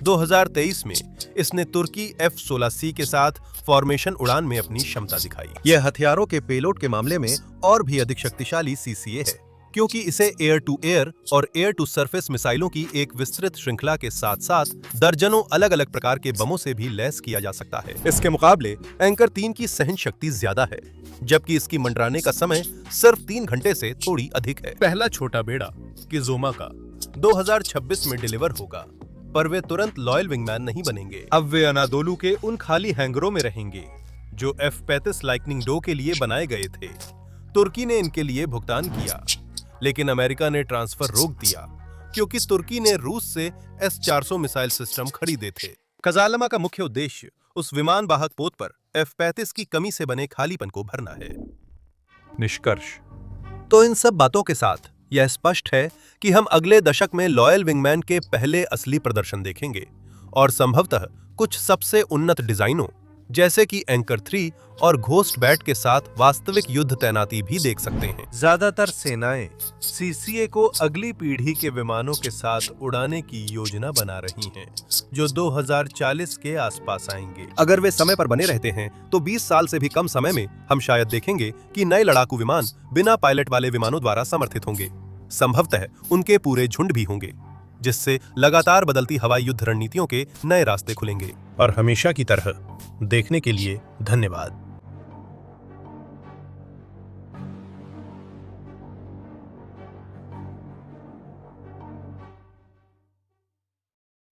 2023 में इसने तुर्की F-16C के साथ फॉर्मेशन उड़ान में अपनी क्षमता दिखाई। यह हथियारों के पेलोड के मामले में और भी अधिक शक्तिशाली CCA है, क्योंकि इसे एयर टू एयर और एयर टू सरफेस मिसाइलों की एक विस्तृत श्रृंखला के साथ साथ दर्जनों अलग अलग प्रकार के बमों से भी लैस किया जा सकता है। इसके मुकाबले एंकर 3 की सहन शक्ति ज्यादा है, जबकि इसकी मंडराने का समय सिर्फ 3 घंटे से थोड़ी अधिक है। पहला छोटा बेड़ा किजोमा का 2026 में डिलीवर होगा, पर वे तुरंत लॉयल विंगमैन नहीं बनेंगे। अब वे अनादोलू के उन खाली हैंगरों में रहेंगे जो F-35 लाइटनिंग डो के लिए बनाए गए थे। तुर्की ने इनके लिए भुगतान किया, लेकिन अमेरिका ने ट्रांसफर रोक दिया क्योंकि तुर्की ने रूस से S-400 मिसाइल सिस्टम खरीदे थे। कजालमा का मुख्य उद्देश्य उस विमान वाहक पोत पर F-35 की कमी से बने खालीपन को भरना है। निष्कर्ष तो इन सब बातों के साथ यह स्पष्ट है कि हम अगले दशक में लॉयल विंगमैन के पहले असली प्रदर्शन देखेंगे और संभवतः कुछ सबसे उन्नत डिजाइनों जैसे कि एंकर 3 और घोस्टबैट के साथ वास्तविक युद्ध तैनाती भी देख सकते हैं। ज्यादातर सेनाएं CCA को अगली पीढ़ी के विमानों के साथ उड़ाने की योजना बना रही हैं, जो 2040 के आसपास आएंगे। अगर वे समय पर बने रहते हैं तो 20 साल से भी कम समय में हम शायद देखेंगे कि नए लड़ाकू विमान बिना पायलट वाले विमानों द्वारा समर्थित होंगे। संभवतः उनके पूरे झुंड भी होंगे, जिससे लगातार बदलती हवाई युद्ध रणनीतियों के नए रास्ते खुलेंगे। और हमेशा की तरह देखने के लिए धन्यवाद।